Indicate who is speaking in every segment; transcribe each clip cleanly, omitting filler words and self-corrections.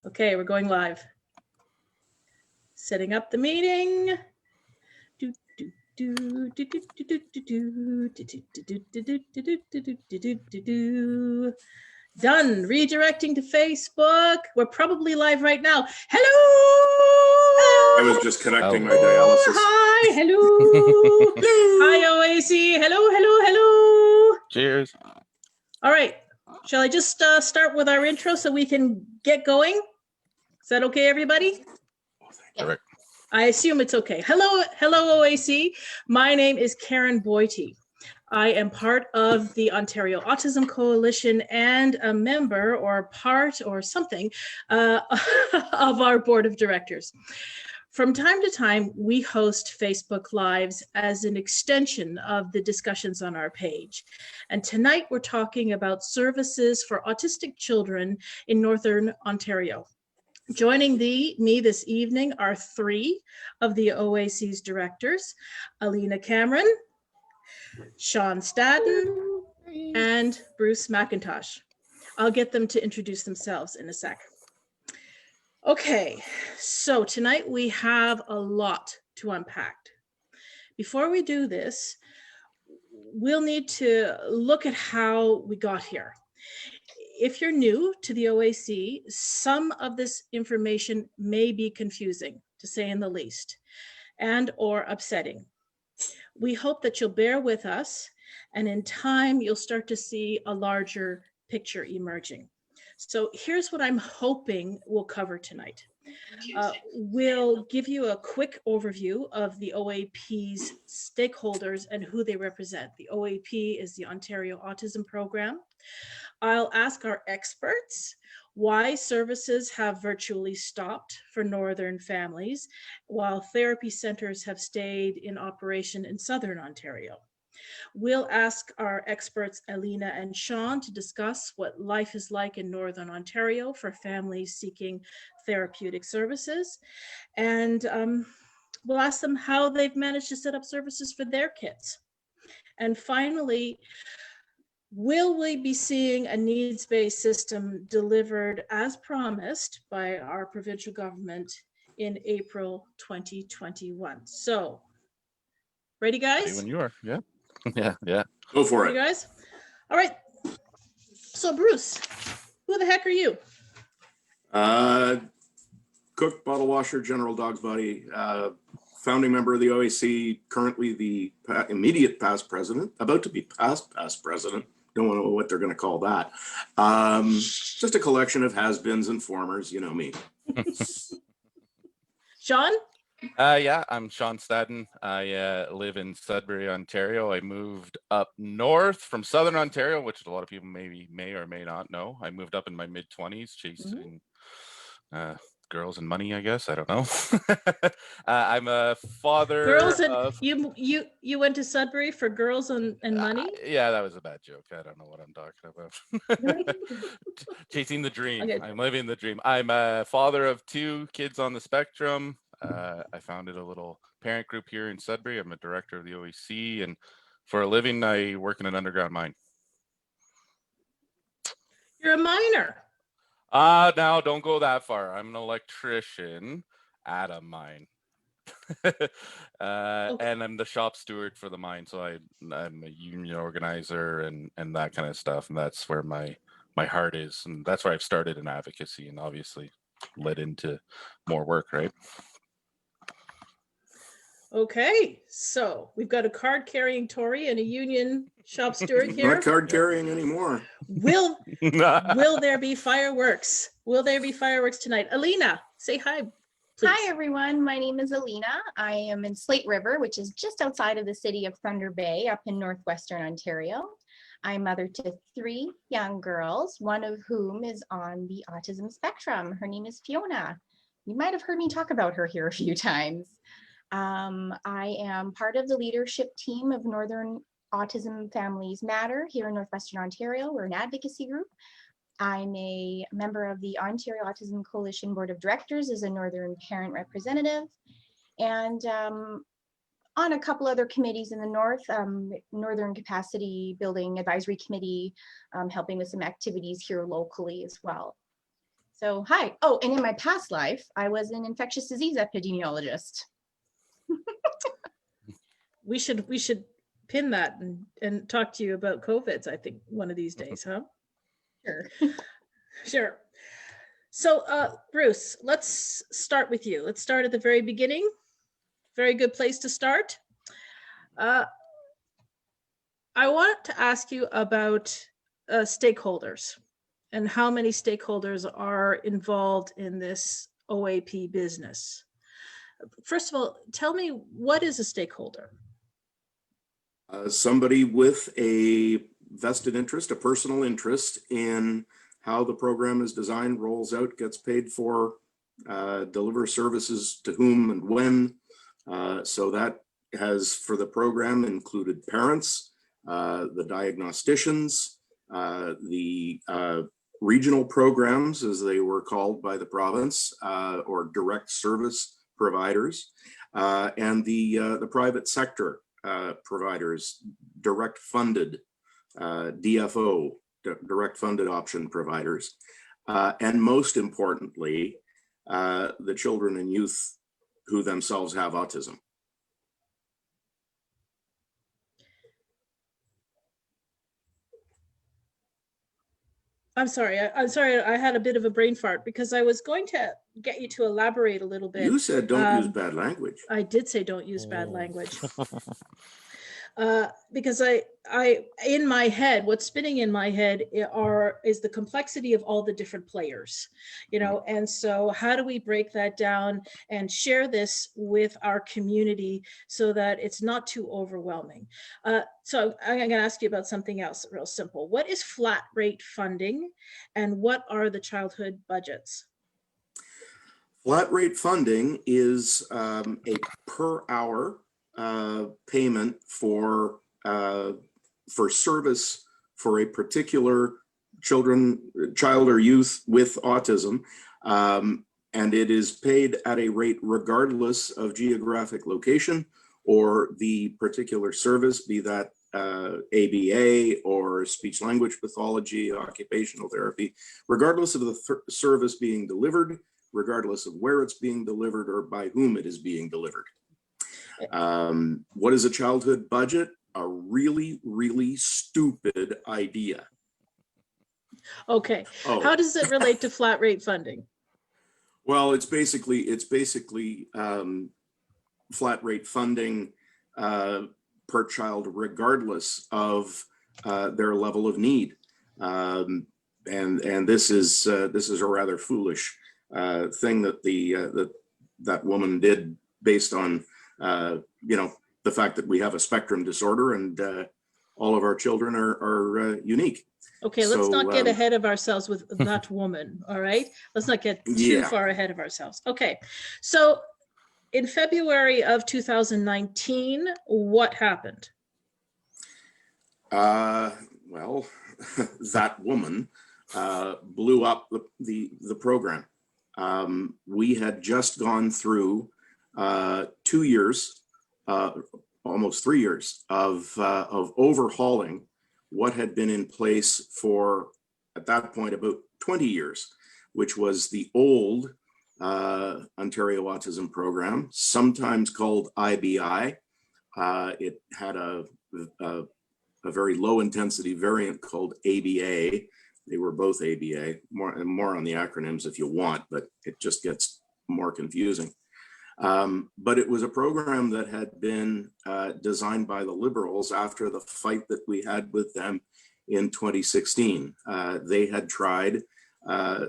Speaker 1: Okay, we're going live. Setting up the meeting. Done. Redirecting to Facebook. We're probably live right now. Hello.
Speaker 2: I was just connecting my dialysis.
Speaker 1: Hi. Hello. Hi, OAC. Hello, hello, hello.
Speaker 3: Cheers.
Speaker 1: All right. Shall I just start with our intro so we can get going? Is that okay, everybody?
Speaker 3: Correct.
Speaker 1: I assume it's okay. Hello, OAC. My name is Karen Boyte. I am part of the Ontario Autism Coalition and a member or part or something of our board of directors. From time to time, we host Facebook Lives as an extension of the discussions on our page. And tonight we're talking about services for autistic children in Northern Ontario. Joining me this evening are three of the OAC's directors, Alina Cameron, Sean Staden, and Bruce McIntosh. I'll get them to introduce themselves in a sec. Okay, so tonight we have a lot to unpack. Before we do this, we'll need to look at how we got here. If you're new to the OAC, some of this information may be confusing, to say in the least, and or upsetting. We hope that you'll bear with us, and in time, you'll start to see a larger picture emerging. So here's what I'm hoping we'll cover tonight. We'll give you a quick overview of the OAP's stakeholders and who they represent. The OAP is the Ontario Autism Program. I'll ask our experts why services have virtually stopped for Northern families, while therapy centers have stayed in operation in Southern Ontario. We'll ask our experts, Alina and Sean, to discuss what life is like in Northern Ontario for families seeking therapeutic services. And we'll ask them how they've managed to set up services for their kids. And finally, will we be seeing a needs-based system delivered as promised by our provincial government in April 2021? So, ready, guys?
Speaker 3: When you are, yeah. Yeah.
Speaker 2: Go for
Speaker 1: Ready,
Speaker 2: it.
Speaker 1: guys? All right. So, Bruce, who the heck are you?
Speaker 2: Cook, bottle washer, general dog body, founding member of the OAC, currently the immediate past president, about to be past president. Don't know what they're going to call that. Just a collection of has-beens and formers, you know me.
Speaker 1: Sean?
Speaker 3: Yeah, I'm Sean Staden. I live in Sudbury, Ontario. I moved up north from Southern Ontario, which a lot of people may or may not know. I moved up in my mid-20s, chasing girls and money, I guess. I don't know. I'm a father.
Speaker 1: Girls and you went to Sudbury for girls and money?
Speaker 3: Yeah, that was a bad joke. I don't know what I'm talking about. Chasing the dream. Okay. I'm living the dream. I'm a father of 2 kids on the spectrum. I founded a little parent group here in Sudbury. I'm a director of the OAC, and for a living, I work in an underground mine.
Speaker 1: You're a miner.
Speaker 3: Now don't go that far. I'm an electrician at a mine. Okay. And I'm the shop steward for the mine. So I'm a union organizer and that kind of stuff. And that's where my heart is. And that's where I've started in advocacy and obviously led into more work, right?
Speaker 1: Okay, so we've got a card-carrying Tory and a union shop steward here.
Speaker 2: Not card-carrying anymore.
Speaker 1: Will there be fireworks? Will there be fireworks tonight? Alina, say hi, please.
Speaker 4: Hi, everyone. My name is Alina. I am in Slate River, which is just outside of the city of Thunder Bay, up in northwestern Ontario. I'm mother to 3 young girls, one of whom is on the autism spectrum. Her name is Fiona. You might have heard me talk about her here a few times. I am part of the leadership team of Northern Autism Families Matter here in Northwestern Ontario. We're an advocacy group. I'm a member of the Ontario Autism Coalition Board of Directors as a Northern parent representative, and on a couple other committees in the North, Northern Capacity Building Advisory Committee, helping with some activities here locally as well. So, hi. Oh, and in my past life, I was an infectious disease epidemiologist.
Speaker 1: We should pin that and talk to you about COVIDs, I think, one of these days, huh?
Speaker 4: Sure.
Speaker 1: Sure. So, Bruce, let's start with you. Let's start at the very beginning. Very good place to start. I want to ask you about stakeholders and how many stakeholders are involved in this OAP business. First of all, tell me, what is a stakeholder?
Speaker 2: Somebody with a vested interest, a personal interest in how the program is designed, rolls out, gets paid for, delivers services to whom and when. So that has, for the program, included parents, the diagnosticians, the regional programs, as they were called by the province, or direct service providers, and the private sector providers, direct funded DFO, direct funded option providers, and most importantly, the children and youth who themselves have autism.
Speaker 1: I'm sorry. I'm sorry. I had a bit of a brain fart because I was going to get you to elaborate a little bit.
Speaker 2: You said don't use bad language.
Speaker 1: I did say don't use bad language. Because in my head, what's spinning in my head is the complexity of all the different players, you know, and so how do we break that down and share this with our community so that it's not too overwhelming? So I'm going to ask you about something else real simple. What is flat rate funding and what are the childhood budgets?
Speaker 2: Flat rate funding is a per hour payment for service for a particular child or youth with autism, and it is paid at a rate regardless of geographic location or the particular service, be that ABA or speech language pathology, occupational therapy, regardless of the service being delivered, regardless of where it's being delivered or by whom it is being delivered. What is a childhood budget? A really, really stupid idea.
Speaker 1: Okay.
Speaker 2: Oh.
Speaker 1: How does it relate to flat rate funding?
Speaker 2: Well, it's basically flat rate funding per child, regardless of their level of need. And this is a rather foolish thing that that woman did, based on the fact that we have a spectrum disorder and all of our children are unique.
Speaker 1: Okay, let's not get ahead of ourselves with that woman, all right? Let's not get too far ahead of ourselves. Okay, so in February of 2019, what happened?
Speaker 2: Well, that woman blew up the program. We had just gone through 2 years, almost 3 years of overhauling what had been in place for, at that point, about 20 years, which was the old Ontario Autism Program, sometimes called IBI. It had a very low intensity variant called ABA. They were both ABA, more on the acronyms if you want, but it just gets more confusing. But it was a program that had been designed by the Liberals after the fight that we had with them in 2016. They had tried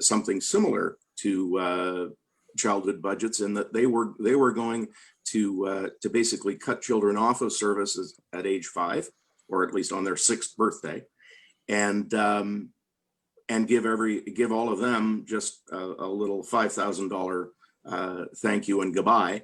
Speaker 2: something similar to childhood budgets, in that they were going to basically cut children off of services at age 5, or at least on their 6th birthday, and give all of them just a little $5,000 thank you and goodbye,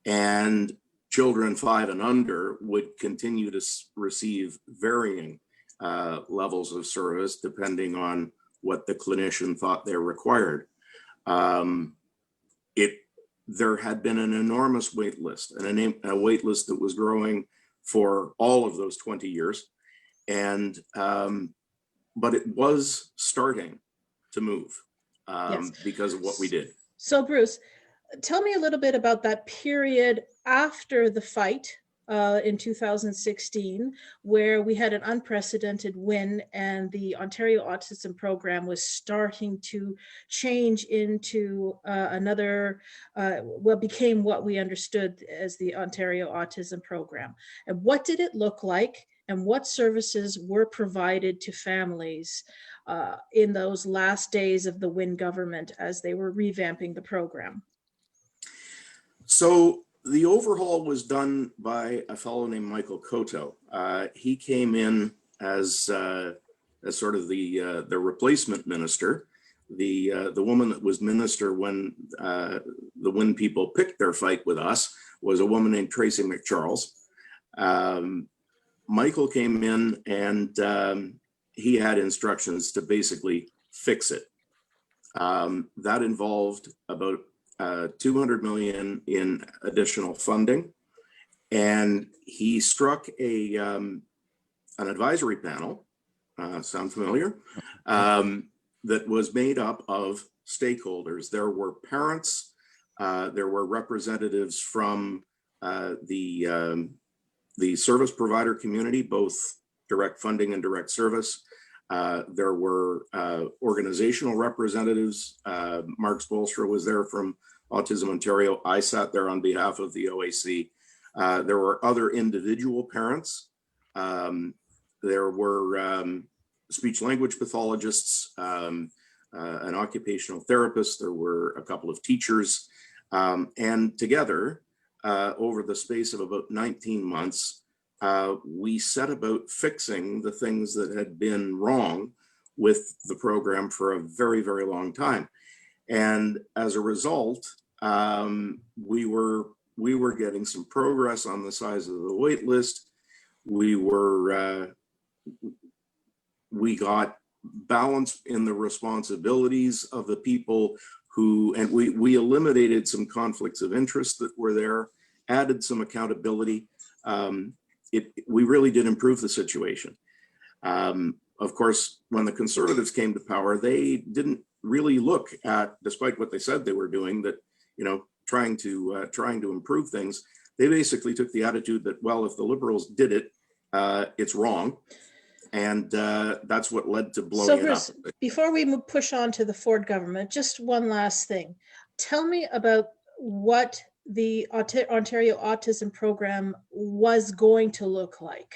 Speaker 2: and children 5 and under would continue to receive varying levels of service depending on what the clinician thought they required. There had been an enormous wait list, and a wait list that was growing for all of those 20 years, and but it was starting to move.
Speaker 1: Yes.
Speaker 2: because of what we did.
Speaker 1: So Bruce, tell me a little bit about that period after the fight in 2016, where we had an unprecedented win and the Ontario Autism Program was starting to change into what became what we understood as the Ontario Autism Program. And what did it look like, and what services were provided to families in those last days of the Wynne government as they were revamping the program?
Speaker 2: So the overhaul was done by a fellow named Michael Koto. He came in as sort of the replacement minister. The woman that was minister when the Wynne people picked their fight with us was a woman named Tracy McCharles. Michael came in and he had instructions to basically fix it. That involved about $200 million in additional funding, and he struck an advisory panel. Sound familiar? That was made up of stakeholders. There were parents, there were representatives from the service provider community, both direct funding and direct service. There were organizational representatives. Mark Spolstra was there from Autism Ontario. I sat there on behalf of the OAC. There were other individual parents. There were speech language pathologists, an occupational therapist. There were a couple of teachers. And together, over the space of about 19 months, we set about fixing the things that had been wrong with the program for a very, very long time. And as a result, we were getting some progress on the size of the wait list. We got balance in the responsibilities of the people and we eliminated some conflicts of interest that were there, added some accountability. We really did improve the situation. Of course, when the Conservatives came to power, they didn't really look at, despite what they said they were doing, that, trying to improve things. They basically took the attitude that, well, if the Liberals did it, it's wrong. And that's what led to blowing
Speaker 1: So Bruce,
Speaker 2: it up.
Speaker 1: Before we push on to the Ford government, just one last thing. Tell me about what the Ontario Autism Program was going to look like.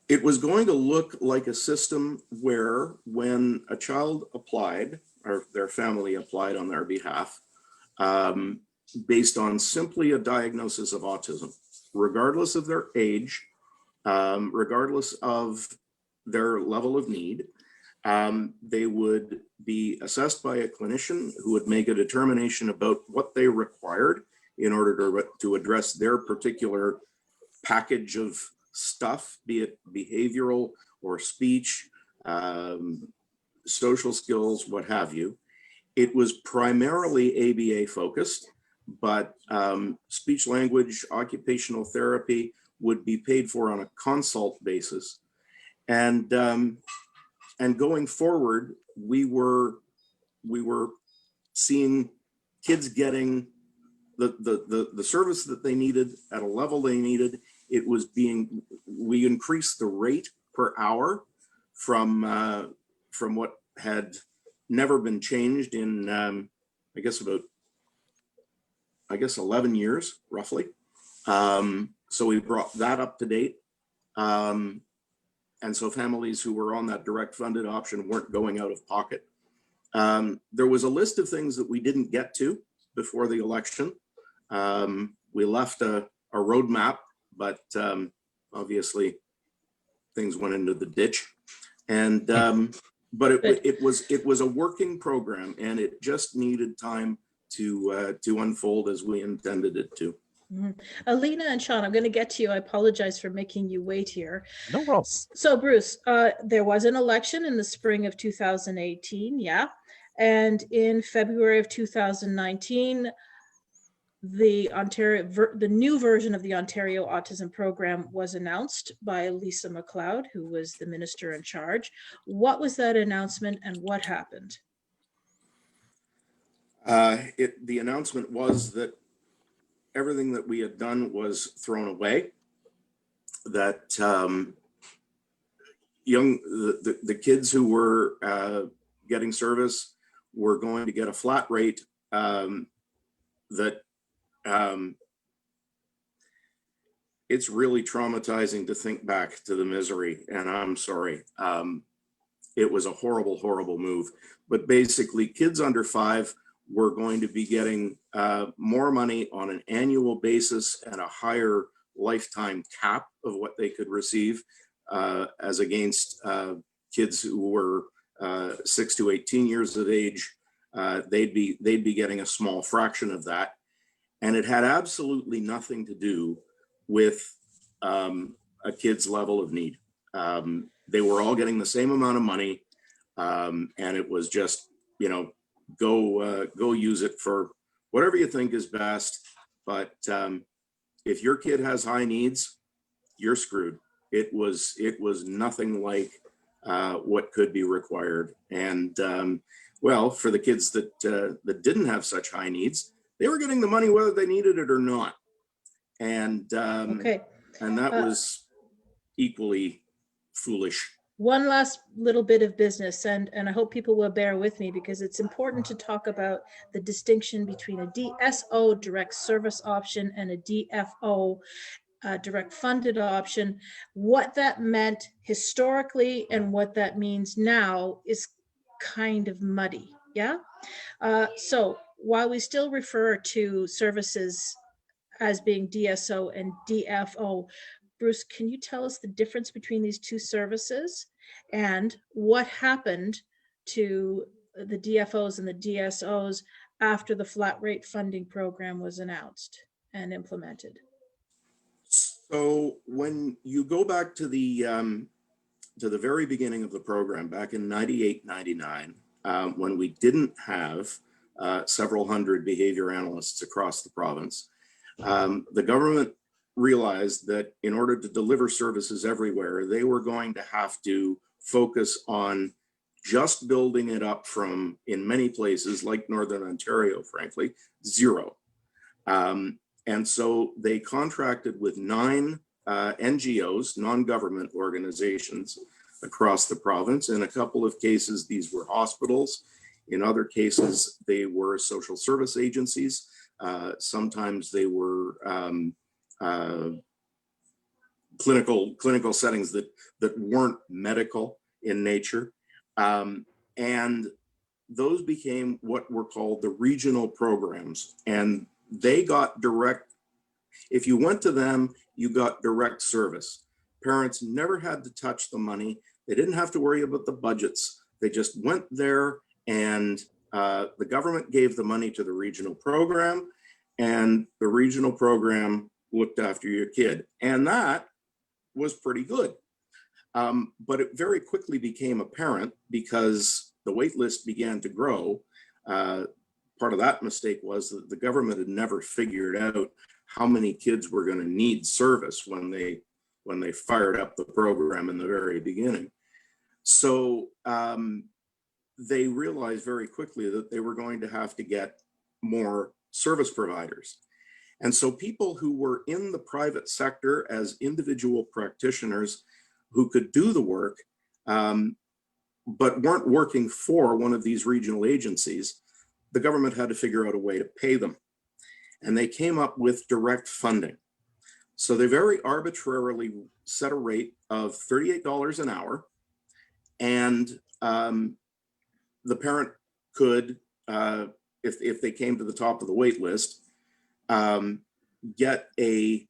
Speaker 2: It was going to look like a system where when a child applied, or their family applied on their behalf, based on simply a diagnosis of autism, regardless of their age, regardless of their level of need, they would be assessed by a clinician who would make a determination about what they required in order to address their particular package of stuff, be it behavioral or speech, social skills, what have you. It was primarily ABA focused, but speech language, occupational therapy would be paid for on a consult basis. And going forward, we were seeing kids getting the service that they needed at a level they needed. We increased the rate per hour from what had never been changed in, I guess 11 years, roughly. So we brought that up to date. And so families who were on that direct funded option weren't going out of pocket. There was a list of things that we didn't get to before the election. We left a roadmap, but obviously things went into the ditch. And but it was a working program, and it just needed time to unfold as we intended it to.
Speaker 1: Mm-hmm. Alina and Sean, I'm going to get to you. I apologize for making you wait here.
Speaker 3: No problem.
Speaker 1: So Bruce, there was an election in the spring of 2018, yeah. And in February of 2019, the new version of the Ontario Autism Program was announced by Lisa MacLeod, who was the minister in charge. What was that announcement and what happened?
Speaker 2: The announcement was that everything that we had done was thrown away, that the kids who were getting service were going to get a flat rate, that it's really traumatizing to think back to the misery, and I'm sorry. It was a horrible, horrible move. But basically, kids under 5 were going to be getting more money on an annual basis and a higher lifetime cap of what they could receive, as against kids who were 6 to 18 years of age. They'd be getting a small fraction of that, and it had absolutely nothing to do with a kid's level of need. They were all getting the same amount of money, and it was just, go use it for whatever you think is best. But if your kid has high needs, you're screwed. It was nothing like what could be required. And well, for the kids that didn't have such high needs, they were getting the money whether they needed it or not. And
Speaker 1: Okay.
Speaker 2: And that was equally foolish.
Speaker 1: One last little bit of business, and I hope people will bear with me, because it's important to talk about the distinction between a DSO, direct service option, and a DFO, direct funded option. What that meant historically and what that means now is kind of muddy. Yeah. So while we still refer to services as being DSO and DFO, Bruce, can you tell us the difference between these two services and what happened to the DFOs and the DSOs after the flat rate funding program was announced and implemented?
Speaker 2: So when you go back to the very beginning of the program, back in 98, 99, when we didn't have several hundred behavior analysts across the province, the government realized that in order to deliver services everywhere, they were going to have to focus on just building it up from, in many places like Northern Ontario, frankly, zero. And so they contracted with 9 NGOs, non-government organizations across the province. In a couple of cases, these were hospitals. In other cases, they were social service agencies. Sometimes they were clinical settings that weren't medical in nature. And those became what were called the regional programs. And they got direct, if you went to them, you got direct service. Parents never had to touch the money. They didn't have to worry about the budgets. They just went there, and the government gave the money to the regional program, and the regional program looked after your kid. And that was pretty good. But it very quickly became apparent, because the wait list began to grow. Part of that mistake was that the government had never figured out how many kids were going to need service when they fired up the program in the very beginning. So they realized very quickly that they were going to have to get more service providers. And so people who were in the private sector as individual practitioners who could do the work, but weren't working for one of these regional agencies, the government had to figure out a way to pay them. And they came up with direct funding. So they very arbitrarily set a rate of $38 an hour. And the parent could, if they came to the top of the wait list, get an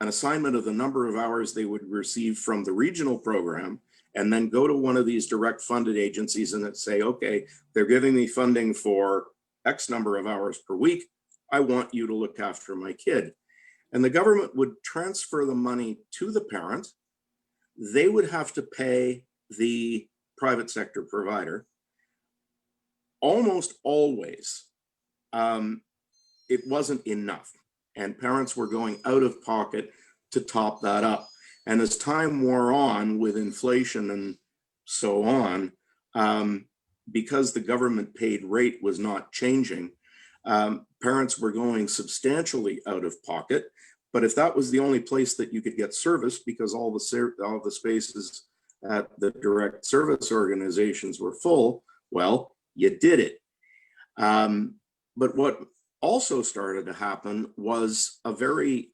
Speaker 2: assignment of the number of hours they would receive from the regional program, and then go to one of these direct funded agencies and say, okay, they're giving me funding for X number of hours per week. I want you to look after my kid. And the government would transfer the money to the parent. They would have to pay the private sector provider. Almost always, it wasn't enough, and parents were going out of pocket to top that up. And as time wore on with inflation and so on, because the government paid rate was not changing, parents were going substantially out of pocket. But if that was the only place that you could get service, because all the spaces at the direct service organizations were full, well, you did it. But what also started to happen was a very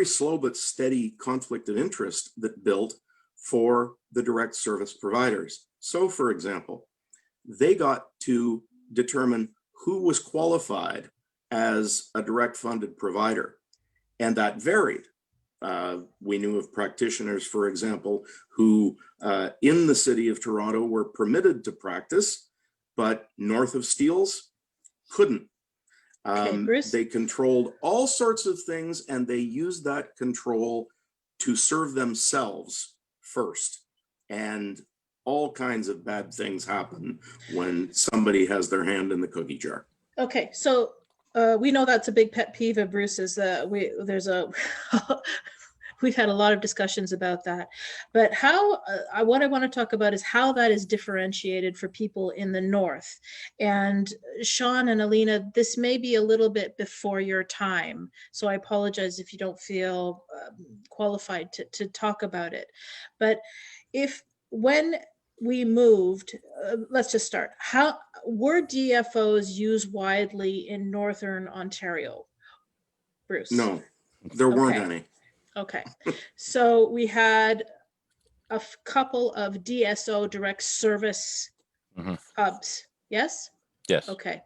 Speaker 2: slow but steady conflict of interest that built for the direct service providers. So, for example, they got to determine who was qualified as a direct funded provider, and that varied. We knew of practitioners, for example, who in the city of Toronto were permitted to practice, but north of Steeles couldn't. They controlled all sorts of things, and they used that control to serve themselves first. And all kinds of bad things happen when somebody has their hand in the cookie jar.
Speaker 1: Okay, so we know that's a big pet peeve of Bruce's. We've had a lot of discussions about that, but what I want to talk about is how that is differentiated for people in the North. And Sean and Alina, this may be a little bit before your time, so I apologize if you don't feel qualified to talk about it. But when we moved, let's just start. How were DFOs used widely in Northern Ontario, Bruce?
Speaker 2: No, there weren't any.
Speaker 1: Okay, so we had a couple of DSO direct service hubs, yes?
Speaker 3: Yes.
Speaker 1: Okay,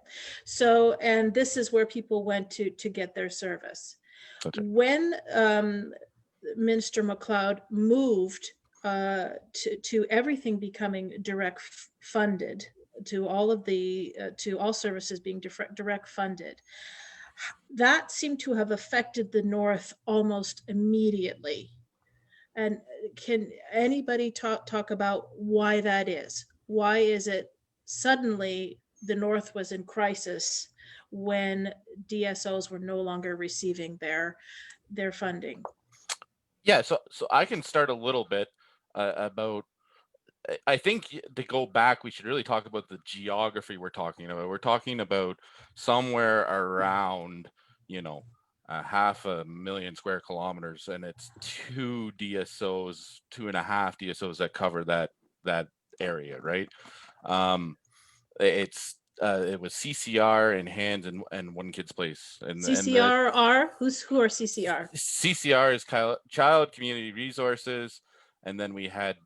Speaker 1: so, and this is where people went to get their service.
Speaker 3: Okay.
Speaker 1: When Minister McLeod moved to everything becoming direct funded, to all services being direct funded, that seemed to have affected the North almost immediately. And can anybody talk about why that is? Why is it suddenly the North was in crisis when DSOs were no longer receiving their funding?
Speaker 3: Yeah, so I can start a little bit about. I think to go back, we should really talk about the geography we're talking about. We're talking about somewhere around, 500,000 square kilometers, and it's 2.5 DSOs that cover that area, right? It was CCR and Hands and One Kid's Place. And
Speaker 1: CCR are who are CCR?
Speaker 3: CCR is Child Community Resources, and then we had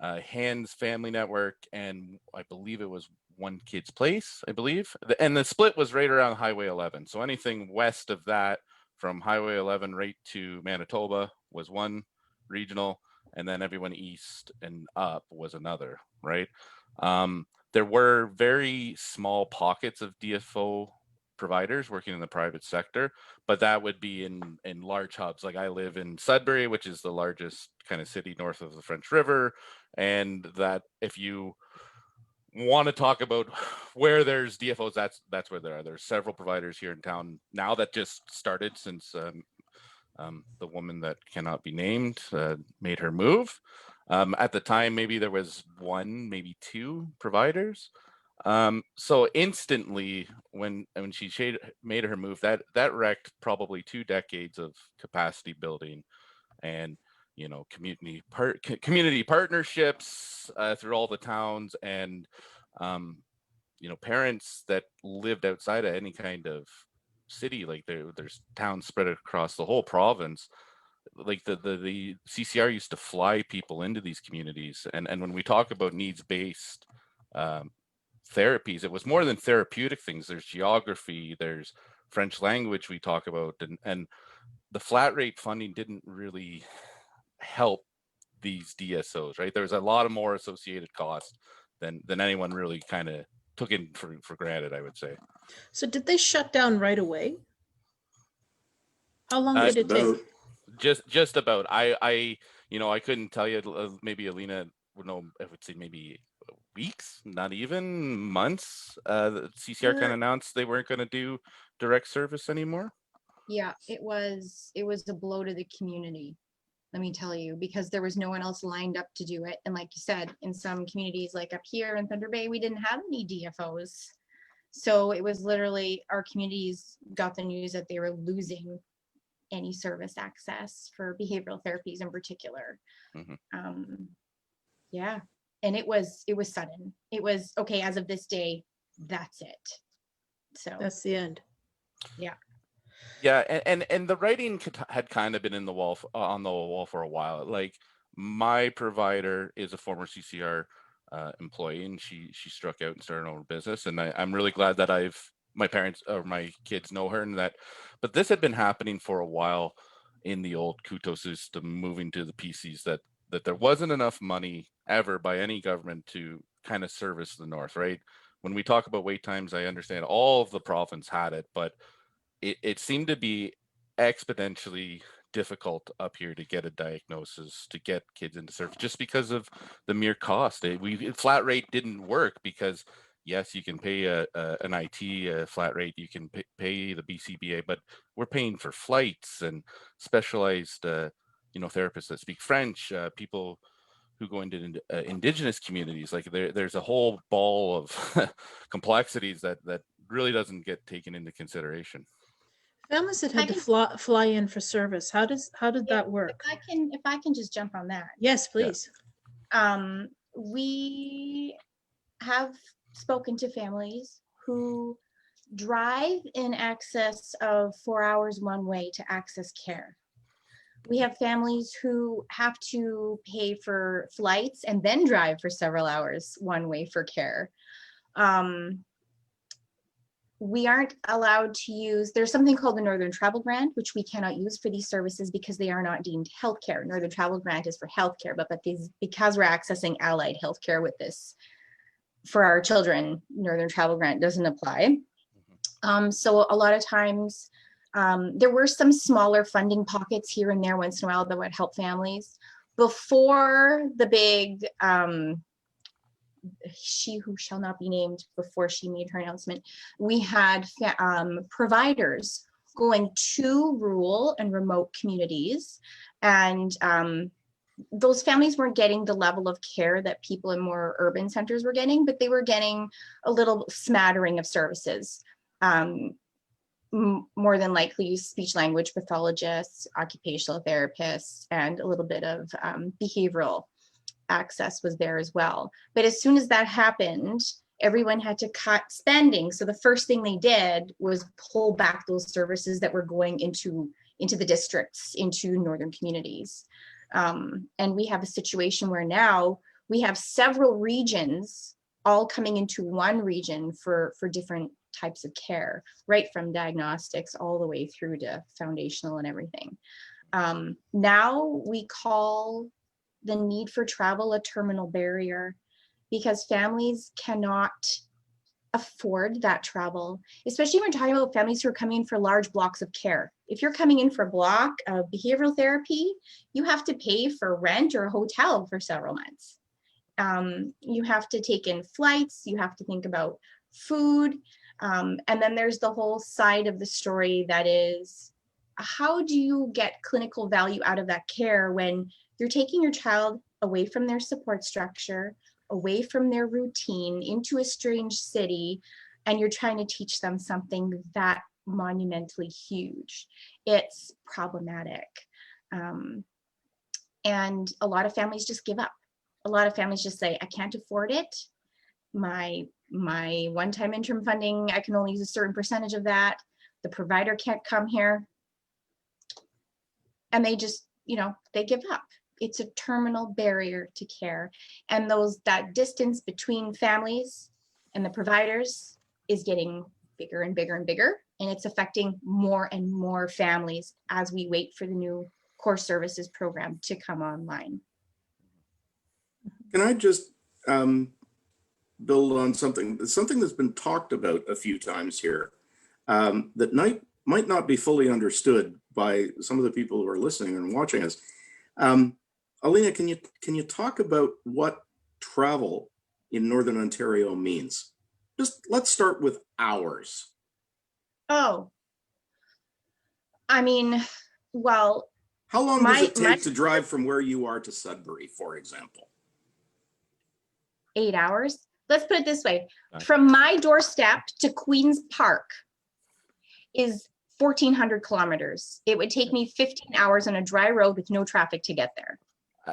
Speaker 3: Hands Family Network, and I believe it was One Kid's Place, I believe. And the split was right around Highway 11. So anything west of that, from Highway 11 right to Manitoba, was one regional, and then everyone east and up was another, right? There were very small pockets of DFO providers working in the private sector, but that would be in large hubs. Like I live in Sudbury, which is the largest kind of city north of the French River, and that if you want to talk about where there's DFOs, that's where there are. There's several providers here in town now that just started since the woman that cannot be named made her move. At the time, maybe there was one, maybe two providers. So instantly, when she made her move, that wrecked probably 2 decades of capacity building, and community partnerships through all the towns, and parents that lived outside of any kind of city. Like there's towns spread across the whole province. Like the CCR used to fly people into these communities, and when we talk about needs-based therapies, it was more than therapeutic things. There's geography, there's French language we talk about, and the flat rate funding didn't really help these DSOs, right? There was a lot of more associated costs than anyone really kind of took in for granted, I would say.
Speaker 1: So did they shut down right away? How long did it take?
Speaker 3: Just about. I couldn't tell you. Maybe Alina would know. I would say maybe weeks, not even months. The CCR kind of announced they weren't going to do direct service anymore.
Speaker 4: Yeah, it was a blow to the community. let me tell you, because there was no one else lined up to do it. And like you said, in some communities like up here in Thunder Bay, we didn't have any DFOs. So it was literally, our communities got the news that they were losing any service access for behavioral therapies in particular. Yeah, and it was sudden. It was, okay, as of this day, that's it. So
Speaker 1: That's the end.
Speaker 4: yeah.
Speaker 3: Yeah, and the writing had kind of been in the wall on the wall for a while. Like, my provider is a former CCR employee, and she struck out and started her own business. And I'm really glad that my parents or my kids know her, and that. But this had been happening for a while in the old Kuto system, moving to the PCs, that there wasn't enough money ever by any government to kind of service the North, right? When we talk about wait times, I understand all of the province had it, but it seemed to be exponentially difficult up here to get a diagnosis, to get kids into service, just because of the mere cost. Flat rate didn't work because, yes, you can pay an IT flat rate, you can pay the BCBA, but we're paying for flights and specialized, therapists that speak French, people who go into indigenous communities. Like, there's a whole ball of complexities that really doesn't get taken into consideration.
Speaker 1: Families that had to fly in for service, how did that work?
Speaker 4: If I can just jump on that.
Speaker 1: Yes, please.
Speaker 4: We have spoken to families who drive in excess of 4 hours one way to access care. We have families who have to pay for flights and then drive for several hours one way for care. We aren't allowed to use, there's something called the Northern Travel Grant, which we cannot use for these services because they are not deemed healthcare. Northern Travel Grant is for healthcare, but because we're accessing allied healthcare with this, for our children, Northern Travel Grant doesn't apply. So a lot of times, there were some smaller funding pockets here and there once in a while that would help families. Before the big, she who shall not be named, before she made her announcement, we had providers going to rural and remote communities, and those families weren't getting the level of care that people in more urban centers were getting, but they were getting a little smattering of services. More than likely speech language pathologists, occupational therapists, and a little bit of behavioral access was there as well. But as soon as that happened, everyone had to cut spending. So the first thing they did was pull back those services that were going into the districts, into northern communities. And we have a situation where now we have several regions all coming into one region for different types of care, right from diagnostics all the way through to foundational and everything. Now we call the need for travel a terminal barrier, because families cannot afford that travel, especially when we're talking about families who are coming in for large blocks of care. If you're coming in for a block of behavioral therapy, you have to pay for rent or a hotel for several months. You have to take in flights, you have to think about food, and then there's the whole side of the story that is, how do you get clinical value out of that care when you're taking your child away from their support structure, away from their routine, into a strange city, and you're trying to teach them something that monumentally huge? It's problematic. And a lot of families just give up. A lot of families just say, I can't afford it. My one-time interim funding, I can only use a certain percentage of that. The provider can't come here. And they just, they give up. It's a terminal barrier to care. And that distance between families and the providers is getting bigger and bigger and bigger. And it's affecting more and more families as we wait for the new core services program to come online.
Speaker 2: Can I just build on something that's been talked about a few times here, that might not be fully understood by some of the people who are listening and watching us. Alina, can you talk about what travel in Northern Ontario means? Just let's start with hours.
Speaker 4: Oh, I mean, well,
Speaker 2: How long does it
Speaker 4: My
Speaker 2: take to drive from where you are to Sudbury, for example?
Speaker 4: 8 hours. Let's put it this way.
Speaker 3: Okay.
Speaker 4: From my doorstep to Queen's Park is 1,400 kilometers. It would take me 15 hours on a dry road with no traffic to get there.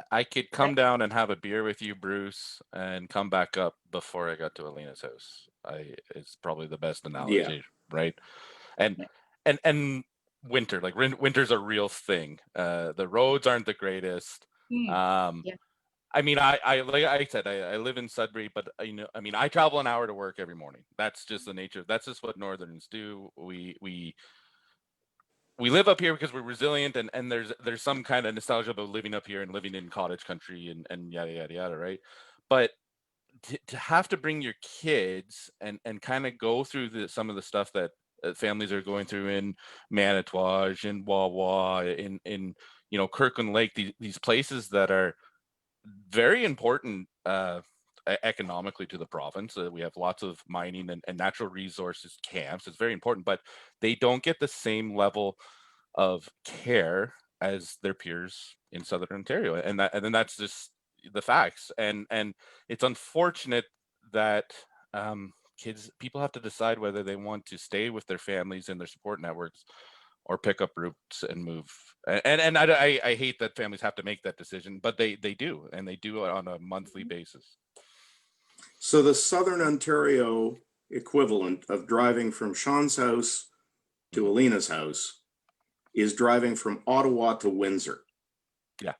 Speaker 3: I could come down and have a beer with you, Bruce, and come back up before I got to Alina's house. It's probably the best analogy, right? And winter, like winter's a real thing. The roads aren't the greatest.
Speaker 4: Yeah.
Speaker 3: I mean, I like I said, I live in Sudbury, but I travel an hour to work every morning. That's just the nature. That's just what Northerners do. We live up here because we're resilient, and there's some kind of nostalgia about living up here and living in cottage country and yada yada yada, right? But to have to bring your kids and kind of go through some of the stuff that families are going through in Manitouwadge, in Wawa, in Kirkland Lake, these places that are very important economically to the province. We have lots of mining and natural resources camps. It's very important, but they don't get the same level of care as their peers in Southern Ontario, and then that's just the facts. And it's unfortunate that people have to decide whether they want to stay with their families and their support networks or pick up roots and move. And I hate that families have to make that decision, but they do, and they do it on a monthly basis.
Speaker 2: So the Southern Ontario equivalent of driving from Sean's house to Alina's house is driving from Ottawa to Windsor.
Speaker 3: Yeah.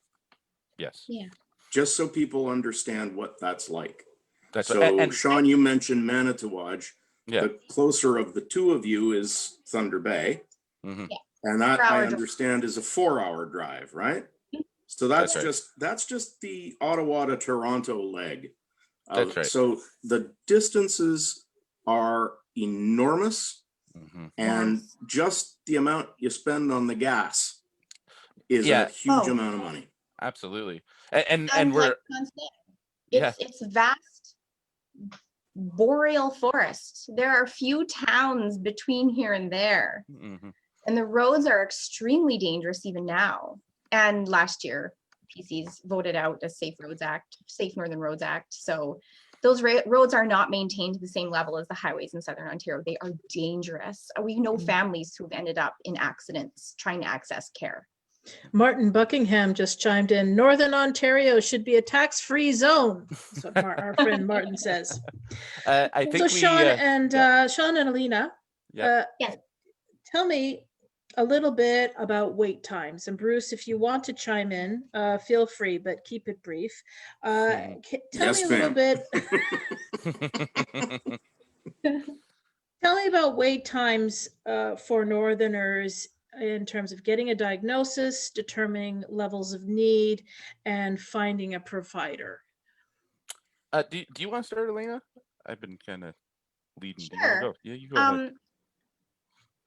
Speaker 3: Yes.
Speaker 4: Yeah.
Speaker 2: Just so people understand what that's like.
Speaker 3: That's
Speaker 2: so, and Sean, you mentioned Manitouwadge.
Speaker 3: Yeah.
Speaker 2: The closer of the two of you is Thunder Bay.
Speaker 3: Mm-hmm.
Speaker 4: Yeah.
Speaker 2: And that I understand is a 4-hour drive, right? So that's just the Ottawa to Toronto leg.
Speaker 3: That's right.
Speaker 2: So the distances are enormous, and just the amount you spend on the gas is a huge amount of money.
Speaker 3: Absolutely. And we're
Speaker 4: it's vast boreal forest. There are few towns between here and there. And the roads are extremely dangerous even now. And last year, PCs voted out a Safe Northern Roads Act. So those roads are not maintained to the same level as the highways in Southern Ontario. They are dangerous. We know families who've ended up in accidents trying to access care.
Speaker 1: Martin Buckingham just chimed in, Northern Ontario should be a tax-free zone. That's what our friend Martin says.
Speaker 3: I think
Speaker 1: Sean and Alina, tell me a little bit about wait times. And Bruce, if you want to chime in, feel free, but keep it brief. Tell me a little bit. Tell me about wait times for Northerners in terms of getting a diagnosis, determining levels of need, and finding a provider.
Speaker 3: Do you want to start, Alina? I've been kind of leading.
Speaker 4: Sure.
Speaker 3: You go ahead.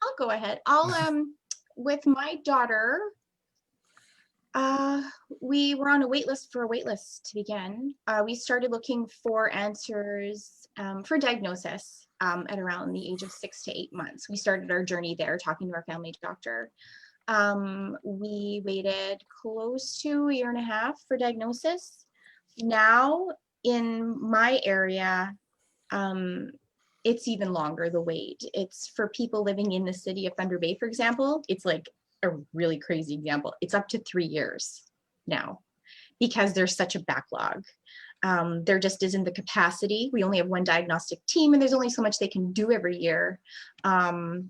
Speaker 4: I'll go ahead. With my daughter, we were on a wait list to begin. We started looking for answers for diagnosis at around the age of 6 to 8 months. We started our journey there, talking to our family doctor. We waited close to 1.5 years for diagnosis. Now in my area, it's even longer, the wait. It's for people living in the city of Thunder Bay, for example. It's like a really crazy example. It's up to 3 years now because there's such a backlog. There just isn't the capacity. We only have one diagnostic team and there's only so much they can do every year. The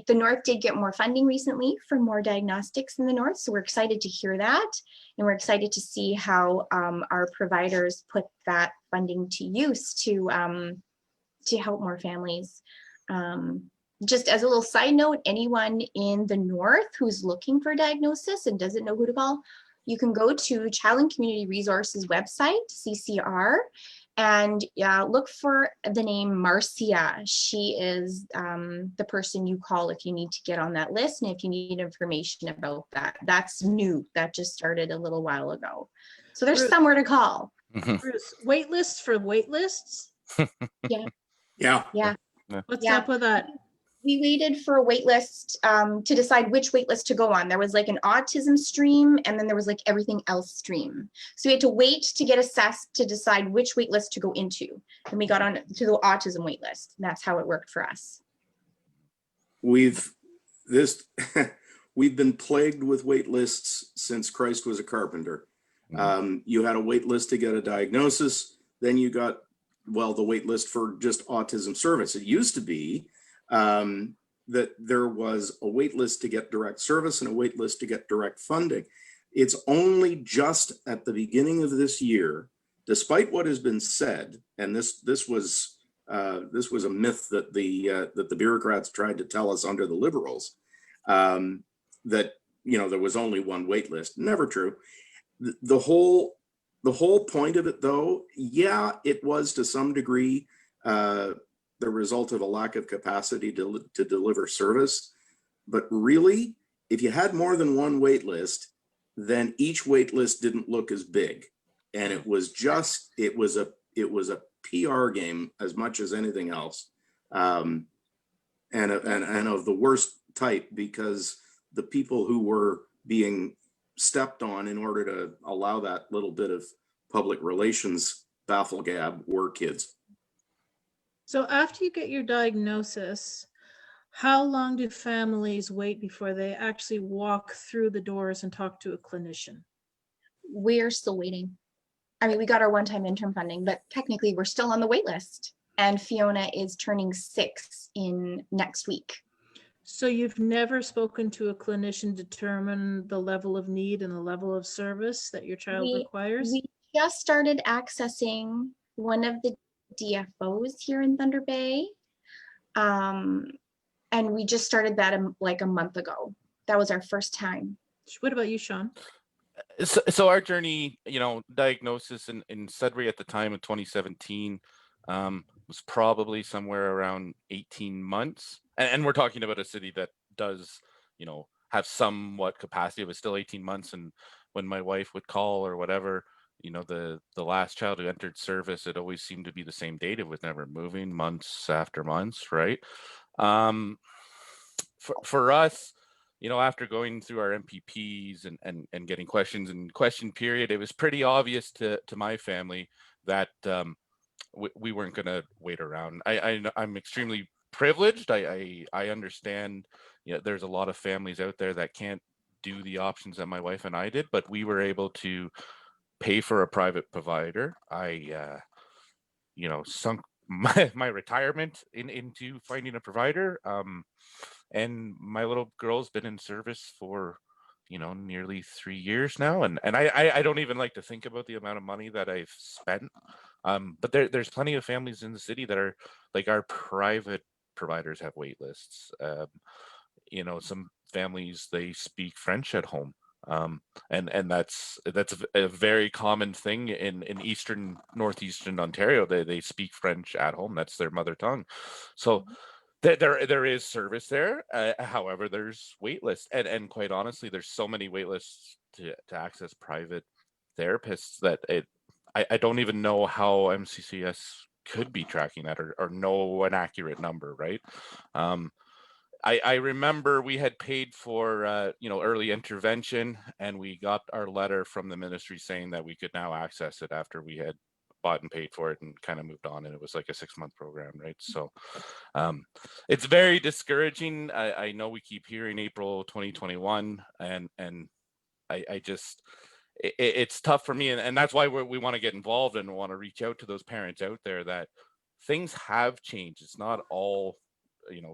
Speaker 4: North did get more funding recently for more diagnostics in the North. So we're excited to hear that. And we're excited to see how our providers put that funding to use to help more families. Just as a little side note, anyone in the North who's looking for a diagnosis and doesn't know who to call, you can go to Child and Community Resources website, CCR, and look for the name Marcia. She is the person you call if you need to get on that list and if you need information about that. That's new. That just started a little while ago. So there's somewhere to call.
Speaker 1: Bruce, wait lists for wait lists?
Speaker 4: Yeah.
Speaker 2: Yeah.
Speaker 1: What's up with that?
Speaker 4: We waited for a wait list to decide which wait list to go on. There was like an autism stream, and then there was like everything else stream. So we had to wait to get assessed to decide which wait list to go into. And we got on to the autism wait list. And that's how it worked for us.
Speaker 2: We've been plagued with wait lists since Christ was a carpenter. You had a wait list to get a diagnosis, then you got, well, the wait list for just autism service. It used to be that there was a wait list to get direct service and a wait list to get direct funding. It's only just at the beginning of this year, despite what has been said, and this was a myth that the bureaucrats tried to tell us under the Liberals, that there was only one wait list. Never true. The whole point of it, though, yeah, it was to some degree the result of a lack of capacity to deliver service. But really, if you had more than one wait list, then each wait list didn't look as big, and it was a PR game as much as anything else, and of the worst type, because the people who were being stepped on in order to allow that little bit of public relations bafflegab were kids.
Speaker 1: So after you get your diagnosis, how long do families wait before they actually walk through the doors and talk to a clinician?
Speaker 4: We're still waiting. I mean, we got our one-time interim funding, but technically we're still on the wait list. And Fiona is turning 6 in next week.
Speaker 1: So you've never spoken to a clinician to determine the level of need and the level of service that your child requires?
Speaker 4: We just started accessing one of the DFOs here in Thunder Bay. And we just started that like a month ago. That was our first time.
Speaker 1: What about you, Sean?
Speaker 3: So our journey, diagnosis in Sudbury at the time of 2017 was probably somewhere around 18 months. And we're talking about a city that does, have somewhat capacity. It was still 18 months. And when my wife would call or whatever, the last child who entered service, it always seemed to be the same date. It was never moving months after months, right? For us, after going through our MPPs and getting questions in question period, it was pretty obvious to my family that we weren't going to wait around. I'm extremely privileged. I understand, there's a lot of families out there that can't do the options that my wife and I did, but we were able to pay for a private provider. I sunk my retirement into finding a provider. And my little girl's been in service for, nearly 3 years now. And I don't even like to think about the amount of money that I've spent. But there's plenty of families in the city that are like, our private providers have wait lists. Some families, they speak French at home. And that's a very common thing in northeastern Ontario. They speak French at home. That's their mother tongue. So there is service there. However, there's wait lists, and quite honestly, there's so many wait lists to access private therapists that I don't even know how MCCS could be tracking that or know an accurate number, right? I remember we had paid for early intervention, and we got our letter from the ministry saying that we could now access it after we had bought and paid for it and kind of moved on, and it was like a 6-month program, right? So it's very discouraging. I know we keep hearing April 2021, and I just it's tough for me, and that's why we want to get involved and want to reach out to those parents out there that things have changed. It's not all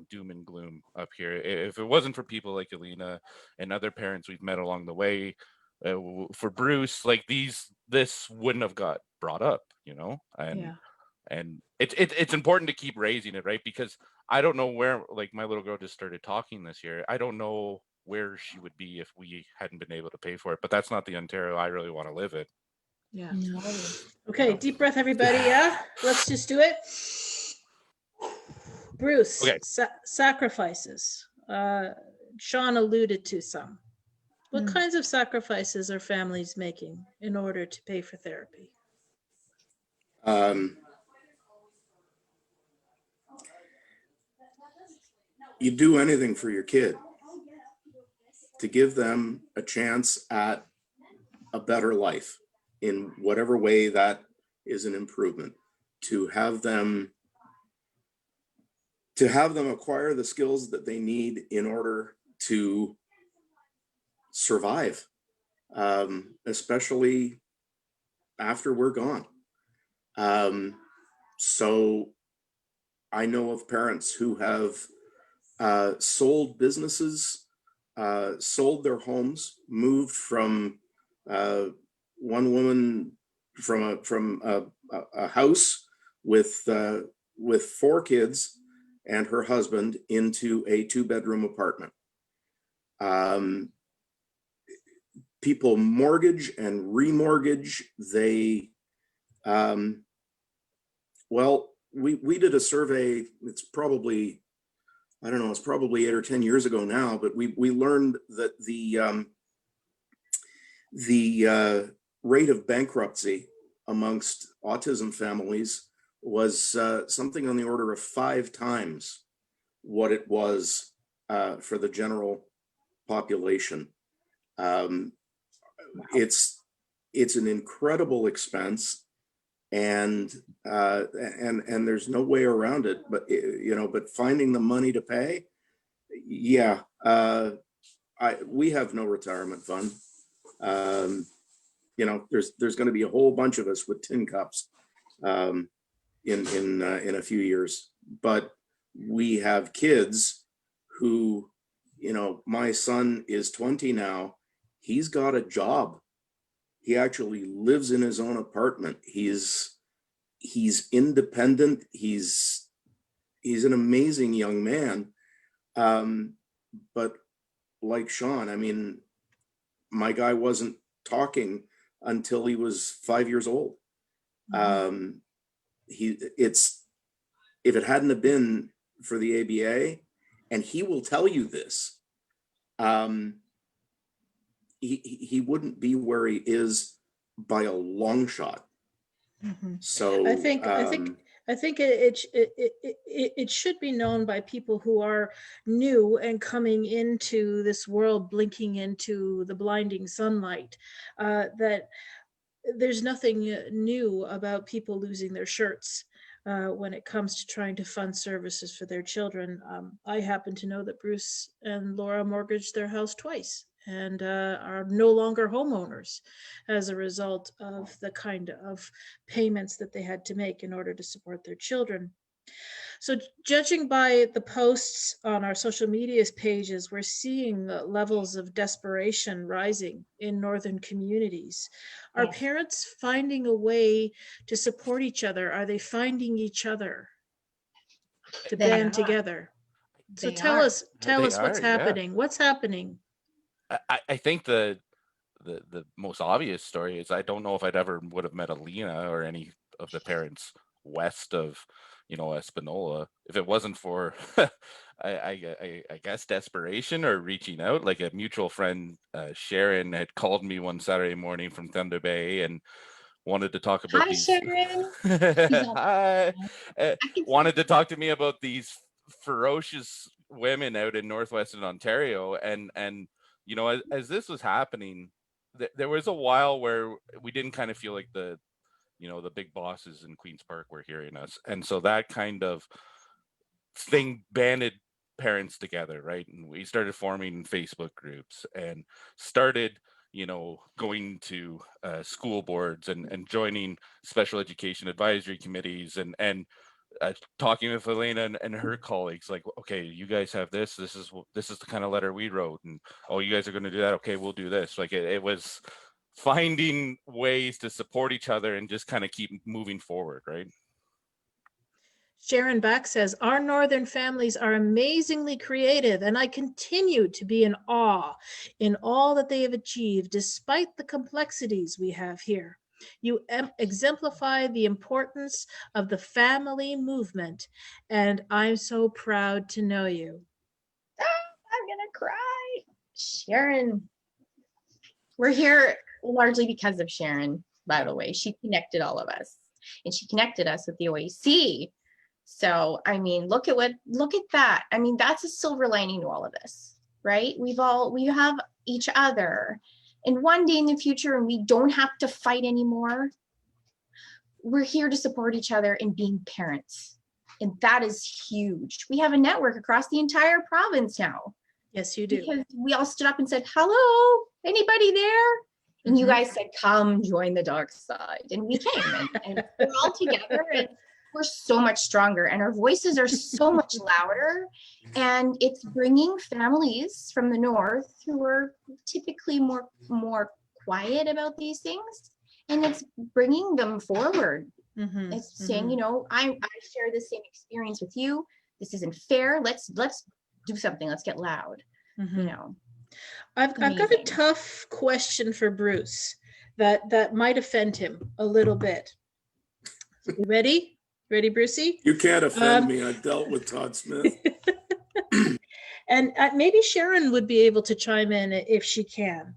Speaker 3: doom and gloom up here. If it wasn't for people like Alina and other parents we've met along the way, for Bruce, like this wouldn't have got brought up, and it's important to keep raising it, right? Because I don't know where, like, my little girl just started talking this year. I don't know where she would be if we hadn't been able to pay for it, but that's not the Ontario I really want to live in.
Speaker 1: Yeah.
Speaker 4: No.
Speaker 1: Okay, deep breath, everybody. Yeah, let's just do it. Bruce,
Speaker 3: Okay.
Speaker 1: sacrifices. Sean alluded to some. What kinds of sacrifices are families making in order to pay for therapy?
Speaker 2: you do anything for your kid to give them a chance at a better life in whatever way that is an improvement, to have them acquire the skills that they need in order to survive, especially after we're gone. So I know of parents who have sold businesses, sold their homes, moved from one woman from a house with 4 kids and her husband into a 2-bedroom apartment. People mortgage and remortgage. They, well, we did a survey. It's probably, I don't know, it's probably 8 or 10 years ago now, but we learned that the rate of bankruptcy amongst autism families was something on the order of 5 times what it was for the general population. It's an incredible expense, and there's no way around it. But but finding the money to pay, yeah. We have no retirement fund. There's going to be a whole bunch of us with tin cups in a few years, but we have kids who, my son is 20 now. He's got a job. He actually lives in his own apartment. He's independent. He's an amazing young man. But like Sean, I mean, my guy wasn't talking until he was 5 years old. If it hadn't have been for the ABA, and he will tell you this, he wouldn't be where he is by a long shot. So
Speaker 1: I think it should be known by people who are new and coming into this world, blinking into the blinding sunlight, that there's nothing new about people losing their shirts when it comes to trying to fund services for their children. I happen to know that Bruce and Laura mortgaged their house twice and are no longer homeowners as a result of the kind of payments that they had to make in order to support their children. So judging by the posts on our social media pages, we're seeing the levels of desperation rising in northern communities. Are parents finding a way to support each other? Are they finding each other to band together? So tell us what's happening. What's happening?
Speaker 3: I think the most obvious story is, I don't know if I'd ever would have met Alina or any of the parents west of Espanola if it wasn't for I guess desperation or reaching out. Like a mutual friend, Sharon, had called me one Saturday morning from Thunder Bay and wanted to talk about
Speaker 4: Sharon.
Speaker 3: Wanted to talk to me about these ferocious women out in northwestern Ontario, and as this was happening, there was a while where we didn't kind of feel like the big bosses in Queen's Park were hearing us, and so that kind of thing banded parents together, right? And we started forming Facebook groups and started going to school boards and joining special education advisory committees and talking with Alina and her colleagues, like, okay, you guys have this is the kind of letter we wrote, and oh, you guys are going to do that, okay, we'll do this. Like it was finding ways to support each other and just kind of keep moving forward, right?
Speaker 1: Sharon Back says, our northern families are amazingly creative, and I continue to be in awe in all that they have achieved despite the complexities we have here. You exemplify the importance of the family movement, and I'm so proud to know you.
Speaker 4: I'm gonna cry. Sharon. We're here largely because of Sharon, by the way. She connected all of us, and she connected us with the OAC. So, I mean, look at that. I mean, that's a silver lining to all of this, right? We have each other. And one day in the future, and we don't have to fight anymore, we're here to support each other in being parents. And that is huge. We have a network across the entire province now.
Speaker 1: Yes, you do.
Speaker 4: Because we all stood up and said, hello, anybody there? And you
Speaker 1: Mhm.
Speaker 4: guys said, come join the dark side. And we came and we're all together and we're so much stronger and our voices are so much louder. And it's bringing families from the north who are typically more quiet about these things. And it's bringing them forward.
Speaker 1: Mhm.
Speaker 4: It's saying, you know, I share the same experience with you. This isn't fair. Let's do something. Let's get loud.
Speaker 1: Mhm.
Speaker 4: You know,
Speaker 1: I've got a
Speaker 4: amazing.
Speaker 1: tough question for Bruce that might offend him a little bit. You ready? Ready, Brucey?
Speaker 2: You can't offend me. I've dealt with Todd Smith.
Speaker 1: And maybe Sharon would be able to chime in if she can.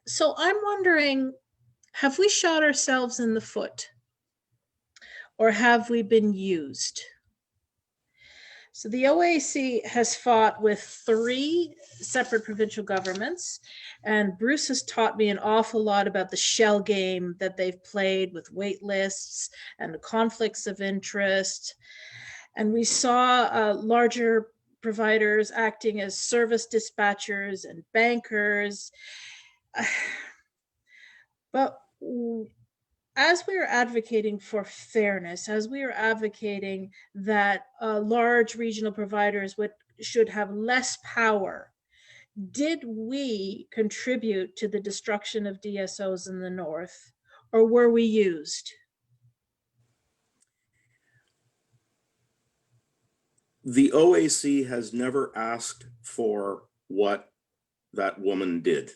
Speaker 1: So I'm wondering, have we shot ourselves in the foot? Or have we been used? So the OAC has fought with 3 separate provincial governments, and Bruce has taught me an awful lot about the shell game that they've played with wait lists and the conflicts of interest. And we saw larger providers acting as service dispatchers and bankers. But as we are advocating for fairness, as we are advocating that large regional providers should have less power, did we contribute to the destruction of DSOs in the North, or were we used?
Speaker 2: The OAC has never asked for what that woman did.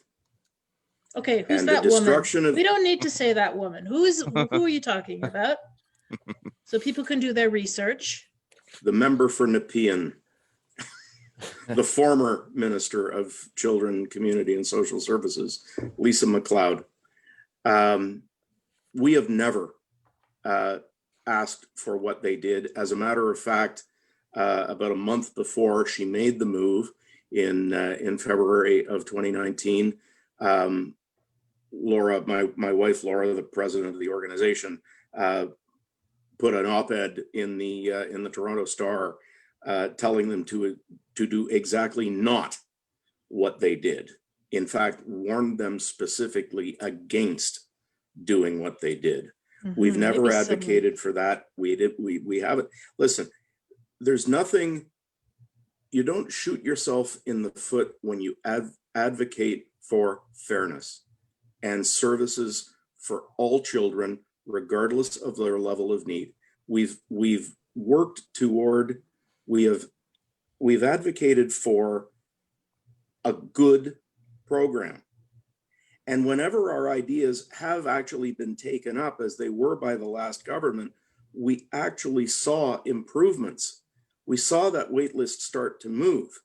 Speaker 1: Okay, who's
Speaker 2: And
Speaker 1: that
Speaker 2: the destruction
Speaker 1: woman?
Speaker 2: of
Speaker 1: We don't need to say that woman. Who are you talking about? So people can do their research.
Speaker 2: the member for Nepean, the former Minister of Children, Community and Social Services, Lisa MacLeod. We have never asked for what they did. As a matter of fact, about a month before she made the move in February of 2019, Laura, my wife Laura, the president of the organization, put an op-ed in the Toronto Star telling them to do exactly not what they did. In fact, warned them specifically against doing what they did. We've never advocated for that. We haven't. Listen, there's nothing. You don't shoot yourself in the foot when you advocate for fairness and services for all children, regardless of their level of need. We've worked toward. We've advocated for a good program. And whenever our ideas have actually been taken up, as they were by the last government, we actually saw improvements. We saw that wait list start to move.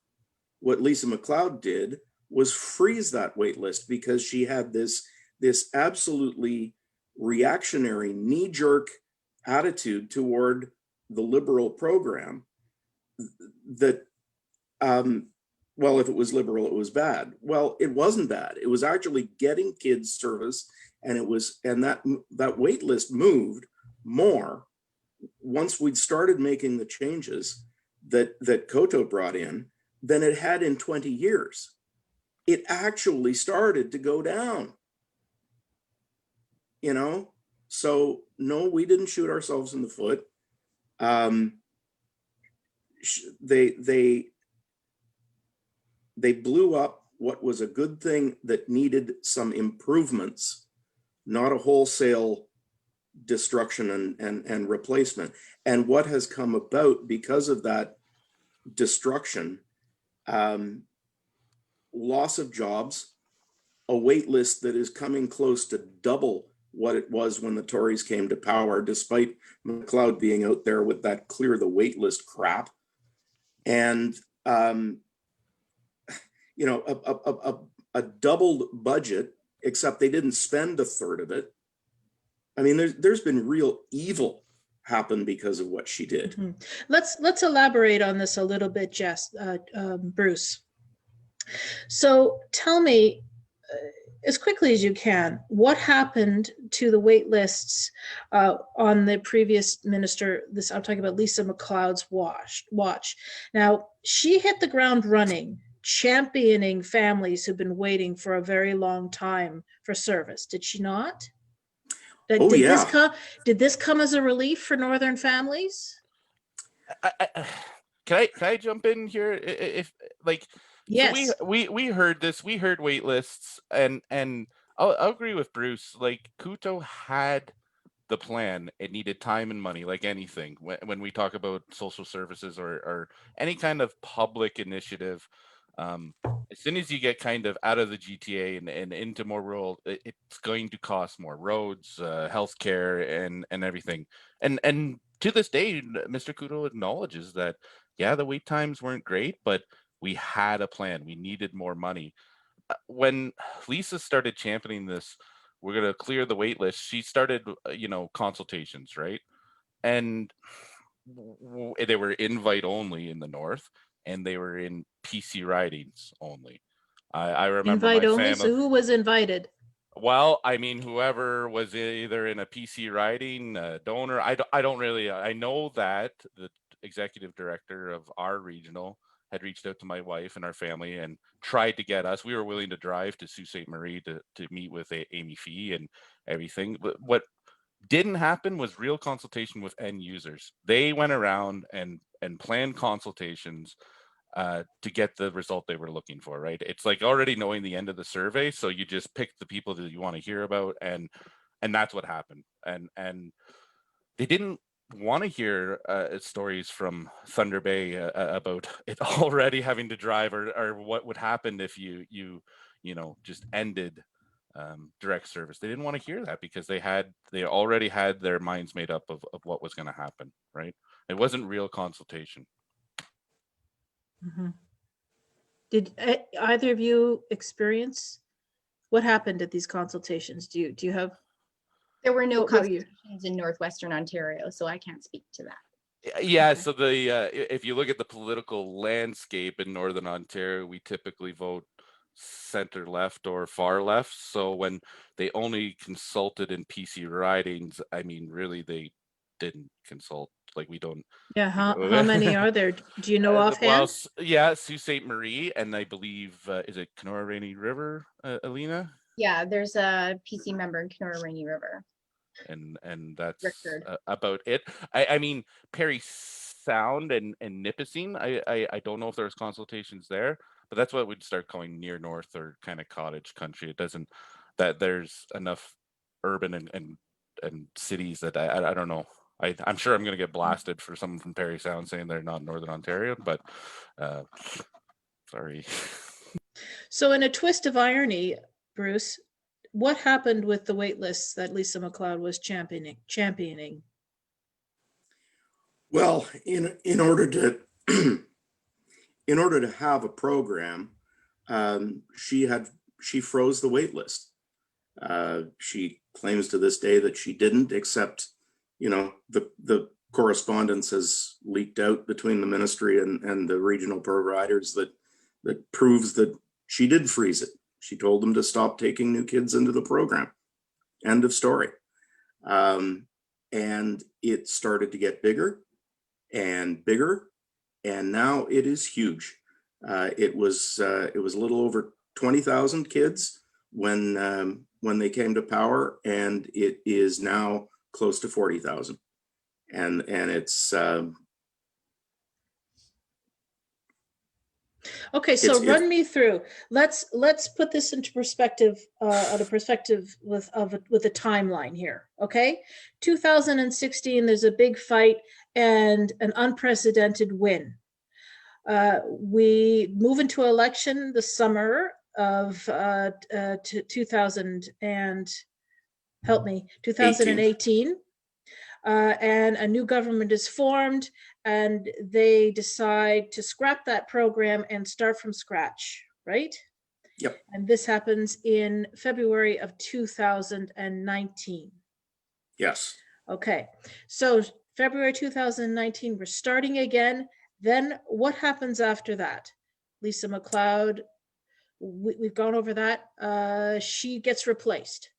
Speaker 2: What Lisa MacLeod did was freeze that wait list because she had this absolutely reactionary, knee-jerk attitude toward the Liberal program that well, if it was liberal, it was bad. Well, it wasn't bad. It was actually getting kids service, and that wait list moved more once we'd started making the changes that Koto brought in than it had in 20 years. It actually started to go down. You know, so no, we didn't shoot ourselves in the foot. They blew up what was a good thing that needed some improvements, not a wholesale destruction and replacement. And what has come about because of that destruction, loss of jobs, a wait list that is coming close to double what it was when the Tories came to power, despite MacLeod being out there with that clear the wait list crap. And you know, a doubled budget, except they didn't spend a third of it. I mean, there's been real evil happen because of what she did.
Speaker 1: Mhm. Let's elaborate on this a little bit, Bruce. So tell me, as quickly as you can, what happened to the wait lists on the previous minister? I'm talking about Lisa McLeod's watch. Now, she hit the ground running, championing families who've been waiting for a very long time for service. Did she not?
Speaker 2: Oh, yeah.
Speaker 1: Did this come as a relief for Northern families?
Speaker 3: Can I jump in here? If like,
Speaker 1: Yes.
Speaker 3: So we heard this. We heard wait lists, and I'll agree with Bruce. Like, Kuto had the plan. It needed time and money, like anything. When we talk about social services or any kind of public initiative, as soon as you get kind of out of the GTA and into more rural, it's going to cost more: roads, healthcare, and everything. And to this day, Mr. Kuto acknowledges that, yeah, the wait times weren't great, but we had a plan. We needed more money. When Lisa started championing this, we're going to clear the wait list, she started, consultations, right? And they were invite only in the north, and they were in PC ridings only. I remember
Speaker 1: Invite
Speaker 3: my
Speaker 1: only.
Speaker 3: family.
Speaker 1: So who was invited?
Speaker 3: Well, I mean, whoever was either in a PC riding, donor. I don't really. I know that the executive director of our regional had reached out to my wife and our family and tried to get us. We were willing to drive to Sault Ste. Marie to meet with Amy Fee and everything. But what didn't happen was real consultation with end users. They went around and planned consultations to get the result they were looking for, right? It's like already knowing the end of the survey, so you just pick the people that you want to hear about, and that's what happened. And they didn't want to hear stories from Thunder Bay about it already having to drive, or what would happen if you just ended direct service. They didn't want to hear that because they already had their minds made up of what was going to happen, right? It wasn't real consultation.
Speaker 1: Mm-hmm. Did either of you experience what happened at these consultations? Do you have?
Speaker 4: There were no
Speaker 1: What were you?
Speaker 4: consultations in Northwestern Ontario, so I can't speak to that.
Speaker 3: Yeah,
Speaker 1: Okay.
Speaker 3: so if you look at the political landscape in Northern Ontario, we typically vote center left or far left. So when they only consulted in PC ridings, I mean, really, they didn't consult. Like, we don't.
Speaker 1: Yeah, how many are there? Do you know offhand?
Speaker 3: Yeah, Sault Ste. Marie, and I believe is it Kenora Rainy River, Alina?
Speaker 4: Yeah, there's a PC member in Kenora Rainy River.
Speaker 3: And that's
Speaker 4: Rickard.
Speaker 3: About it. I mean, Perry Sound and Nipissing, I don't know if there's consultations there, but that's what we'd start calling near north or kind of cottage country. It doesn't, that there's enough urban and cities that I don't know. I'm sure I'm going to get blasted for someone from Perry Sound saying they're not Northern Ontario, but sorry.
Speaker 1: So in a twist of irony, Bruce, what happened with the wait lists that Lisa McLeod was championing?
Speaker 2: Well, in order to in order to have a program, she froze the wait list. She claims to this day that she didn't, except, the correspondence has leaked out between the ministry and the regional providers that proves that she did freeze it. She told them to stop taking new kids into the program. End of story. And it started to get bigger and bigger, and now it is huge. It was a little over 20,000 kids when they came to power, and it is now close to 40,000. And it's
Speaker 1: okay. So run me through. Let's put this into perspective, at a perspective with a timeline here. Okay, 2016. There's a big fight and an unprecedented win. We move into election the summer of 2000 and help me 2018. And a new government is formed, and they decide to scrap that program and start from scratch, right?
Speaker 2: Yep.
Speaker 1: And this happens in February of 2019.
Speaker 2: Yes.
Speaker 1: Okay. So February 2019, we're starting again. Then what happens after that? Lisa McLeod, we've gone over that. She gets replaced.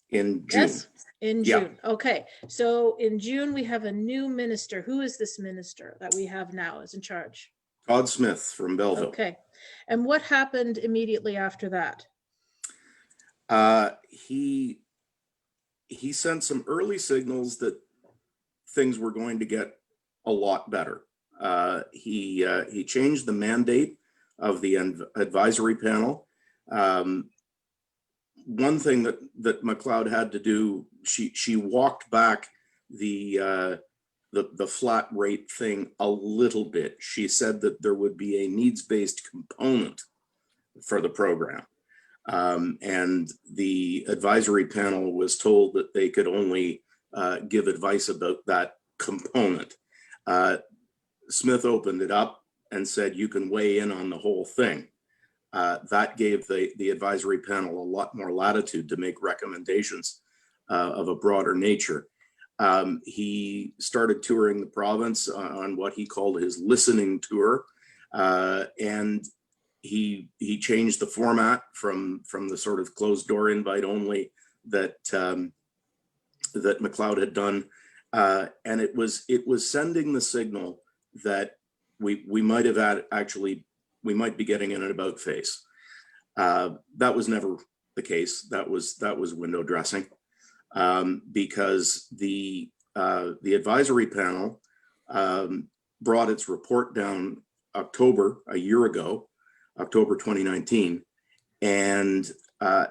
Speaker 2: In June.
Speaker 1: Yes, in
Speaker 2: Yeah.
Speaker 1: June. Okay, so in June we have a new minister. Who is this minister that we have now is in charge?
Speaker 2: Todd Smith from Belleville.
Speaker 1: Okay, and what happened immediately after that?
Speaker 2: He sent some early signals that things were going to get a lot better. He changed the mandate of the advisory panel. One thing that McLeod had to do, she walked back the flat rate thing a little bit. She said that there would be a needs-based component for the program. And the advisory panel was told that they could only give advice about that component. Smith opened it up and said, you can weigh in on the whole thing. That gave the advisory panel a lot more latitude to make recommendations of a broader nature. He started touring the province on what he called his listening tour, and he changed the format from the sort of closed door invite only that McLeod had done, and it was sending the signal that we might have we might be getting in an about face. That was never the case. That was window dressing, because the advisory panel brought its report down October, a year ago, October 2019, and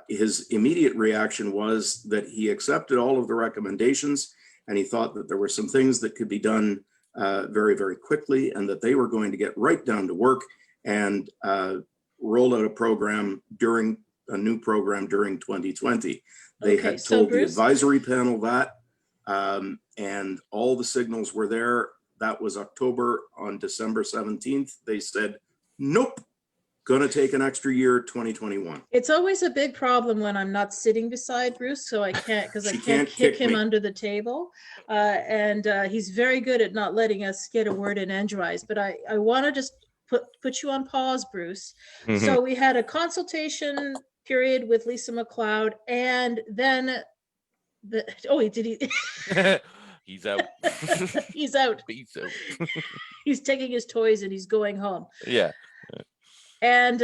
Speaker 2: his immediate reaction was that he accepted all of the recommendations, and he thought that there were some things that could be done very, very quickly, and that they were going to get right down to work and roll out a new program during 2020. They
Speaker 1: Okay,
Speaker 2: had
Speaker 1: so
Speaker 2: told the
Speaker 1: Bruce?
Speaker 2: advisory panel that, and all the signals were there. That was October. On December 17th, they said, nope, gonna take an extra year, 2021.
Speaker 1: It's always a big problem when I'm not sitting beside Bruce, so I can't, because I
Speaker 2: She
Speaker 1: can't
Speaker 2: can't
Speaker 1: kick
Speaker 2: kick
Speaker 1: him
Speaker 2: me.
Speaker 1: under the table. And he's very good at not letting us get a word in edgewise. But I want to just put you on pause, Bruce.
Speaker 3: Mhm.
Speaker 1: So we had a consultation period with Lisa McLeod, and then
Speaker 3: He's out.
Speaker 1: he's out.
Speaker 3: He's out.
Speaker 1: He's taking his toys and he's going home.
Speaker 3: Yeah.
Speaker 1: And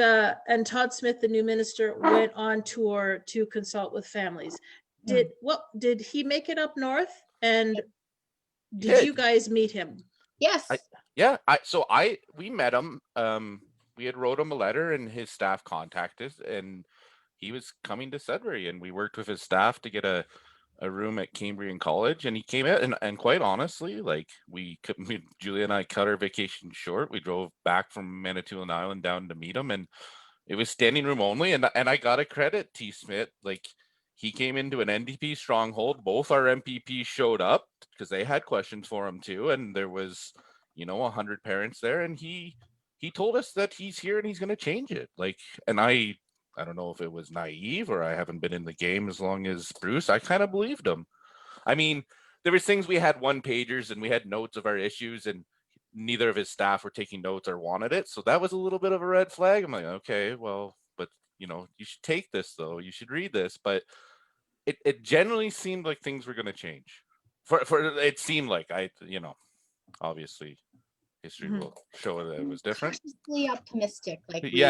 Speaker 1: Todd Smith, the new minister, went on tour to consult with families. Did he make it up north? And did you guys meet him?
Speaker 4: Yes.
Speaker 3: We met him. We had wrote him a letter, and his staff contacted, and he was coming to Sudbury, and we worked with his staff to get a room at Cambrian College, and he came out, and quite honestly, like Julia and I cut our vacation short. We drove back from Manitoulin Island down to meet him, and it was standing room only. And I gotta credit T. Smith, like he came into an NDP stronghold. Both our MPPs showed up because they had questions for him too, and there was 100 parents there, and he told us that he's here and he's going to change it. Like, and I don't know if it was naive or I haven't been in the game as long as Bruce. I kind of believed him. I mean, there was things, we had one pagers and we had notes of our issues, and neither of his staff were taking notes or wanted it. So that was a little bit of a red flag. I'm like, okay, well, but you should take this though. You should read this. But it generally seemed like things were going to change. For it seemed like obviously history will show that it was different.
Speaker 4: Cautiously optimistic,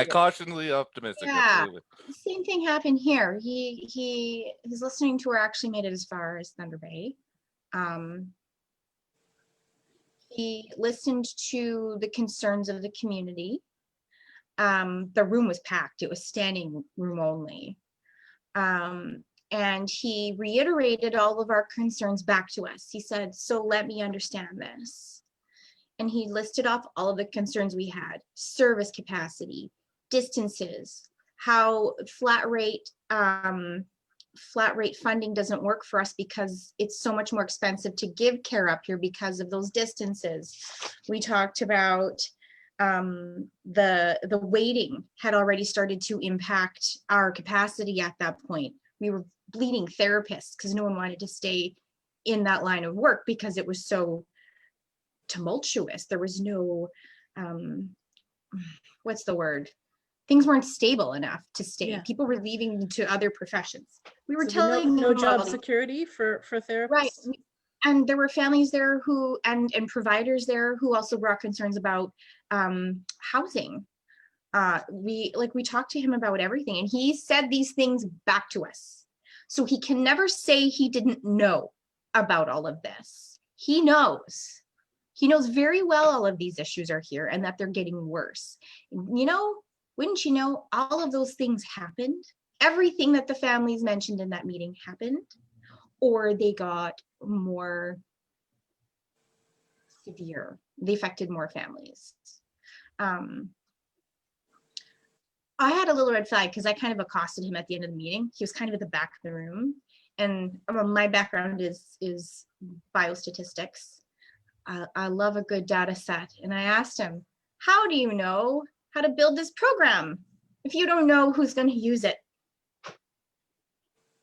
Speaker 3: Cautiously optimistic.
Speaker 4: Yeah.
Speaker 3: Absolutely.
Speaker 4: Same thing happened here. His listening tour actually made it as far as Thunder Bay. He listened to the concerns of the community. The room was packed. It was standing room only. And he reiterated all of our concerns back to us. He said, so let me understand this. And he listed off all of the concerns we had: service capacity, distances, how flat rate funding doesn't work for us because it's so much more expensive to give care up here because of those distances. We talked about the waiting had already started to impact our capacity at that point. We were bleeding therapists because no one wanted to stay in that line of work because it was so tumultuous. There was no, what's the word? Things weren't stable enough to stay.
Speaker 1: Yeah.
Speaker 4: People were leaving to other professions. We were
Speaker 1: So
Speaker 4: telling
Speaker 1: no
Speaker 4: them
Speaker 1: job
Speaker 4: all-
Speaker 1: security for therapists.
Speaker 4: right. And there were families there who, and providers there who also brought concerns about housing. We talked to him about everything, and he said these things back to us. So he can never say he didn't know about all of this. He knows. He knows very well all of these issues are here and that they're getting worse. You know, wouldn't you know, all of those things happened. Everything that the families mentioned in that meeting happened, or they got more severe. They affected more families. I had a little red flag because I kind of accosted him at the end of the meeting. He was kind of at the back of the room. And my background is biostatistics. I love a good data set. And I asked him, how do you know how to build this program if you don't know who's going to use it?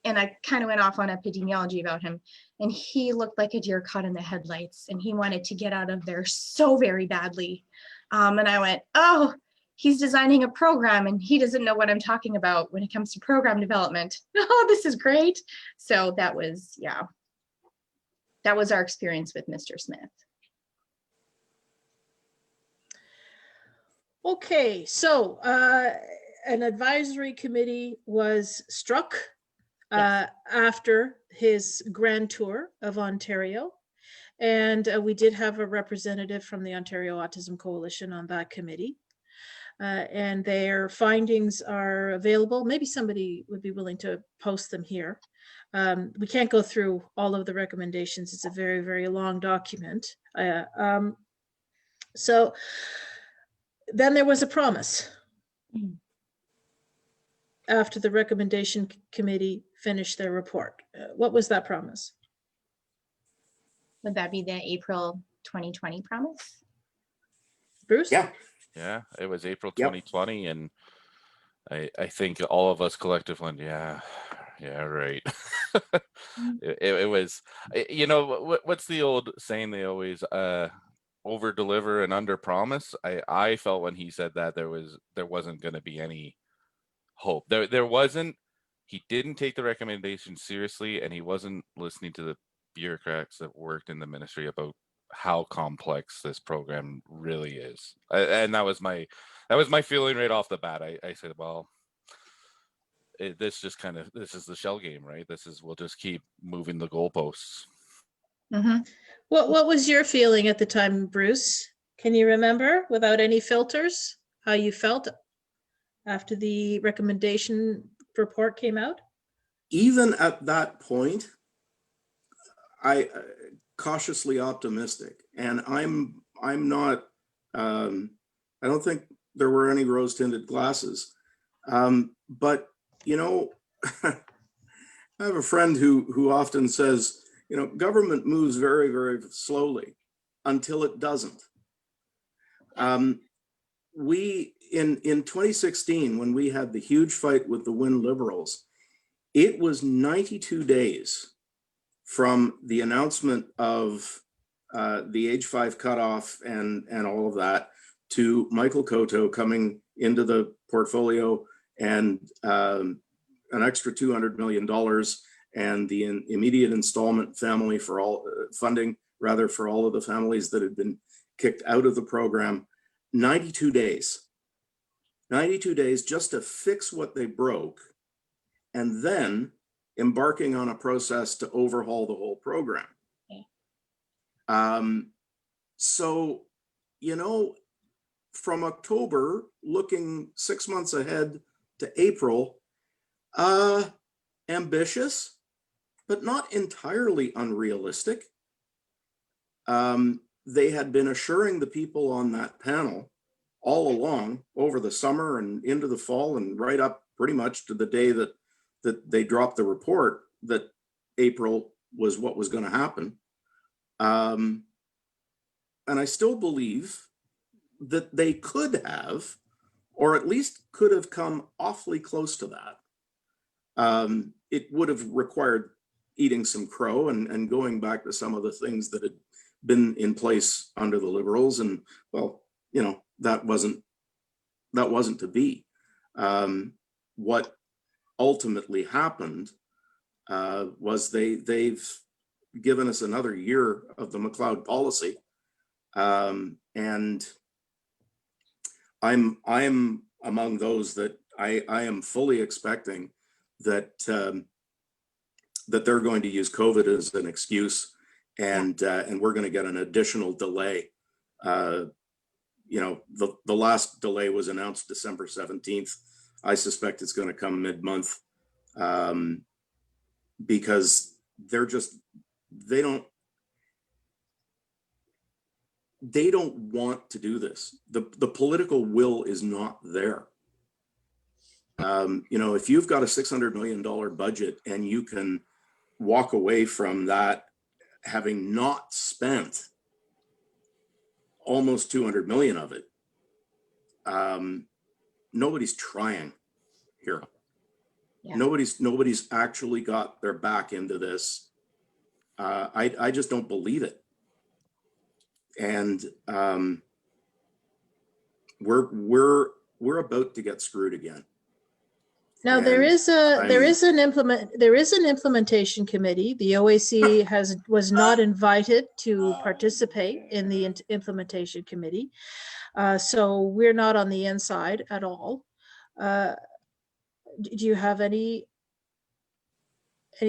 Speaker 4: And I kind of went off on epidemiology about him. And he looked like a deer caught in the headlights. And he wanted to get out of there so very badly. And I went, oh, he's designing a program and he doesn't know what I'm talking about when it comes to program development. Oh, this is great. So that was, yeah, that was our experience with Mr. Smith.
Speaker 1: Okay, so an advisory committee was struck
Speaker 4: Yes.
Speaker 1: after his grand tour of Ontario. And we did have a representative from the Ontario Autism Coalition on that committee. And their findings are available. Maybe somebody would be willing to post them here. We can't go through all of the recommendations. It's a very, very long document. So then there was a promise after the recommendation committee finished their report. What was that promise?
Speaker 4: Would that be the April 2020 promise?
Speaker 1: Bruce?
Speaker 2: Yeah.
Speaker 3: Yeah, it was April
Speaker 2: Yep.
Speaker 3: 2020, and I think all of us collectively went, yeah, right. it was, you know, what's the old saying they always over deliver and under promise? I felt when he said that there wasn't going to be any hope. There wasn't. He didn't take the recommendation seriously, and he wasn't listening to the bureaucrats that worked in the ministry about how complex this program really is. And that was my feeling right off the bat. I said, well, this is the shell game, right? We'll just keep moving the goalposts.
Speaker 4: Mm-hmm.
Speaker 1: What was your feeling at the time, Bruce? Can you remember, without any filters, how you felt after the recommendation report came out?
Speaker 2: Even at that point, I cautiously optimistic, and I'm not. I don't think there were any rose-tinted glasses, but you know, I have a friend who often says, you know, government moves very, very slowly until it doesn't. We in 2016, when we had the huge fight with the Wynne Liberals, it was 92 days from the announcement of the age 5 cutoff and all of that to Michael Coteau coming into the portfolio and an extra $200 million and the immediate installment family for all funding, rather, for all of the families that had been kicked out of the program. 92 days just to fix what they broke, and then embarking on a process to overhaul the whole program. Okay. So, you know, from October, looking 6 months ahead to April, ambitious, but not entirely unrealistic. They had been assuring the people on that panel all along over the summer and into the fall and right up pretty much to the day that they dropped the report that April was what was going to happen. And I still believe that they could have, or at least could have come awfully close to that. It would have required eating some crow and going back to some of the things that had been in place under the Liberals. And well, you know, that wasn't to be. What ultimately happened was they've given us another year of the McLeod policy, and I'm among those that I am fully expecting that that they're going to use COVID as an excuse, and we're going to get an additional delay. You know, the last delay was announced December 17th. I suspect it's going to come mid-month, because they don't want to do this. The political will is not there. You know, if you've got a $600 million budget and you can walk away from that having not spent almost 200 million of it, nobody's trying here. Yeah. Nobody's actually got their back into this. I just don't believe it. And we're about to get screwed again.
Speaker 1: Now there is an implementation committee. The OAC was not invited to participate in the implementation committee, so we're not on the inside at all. Do you have any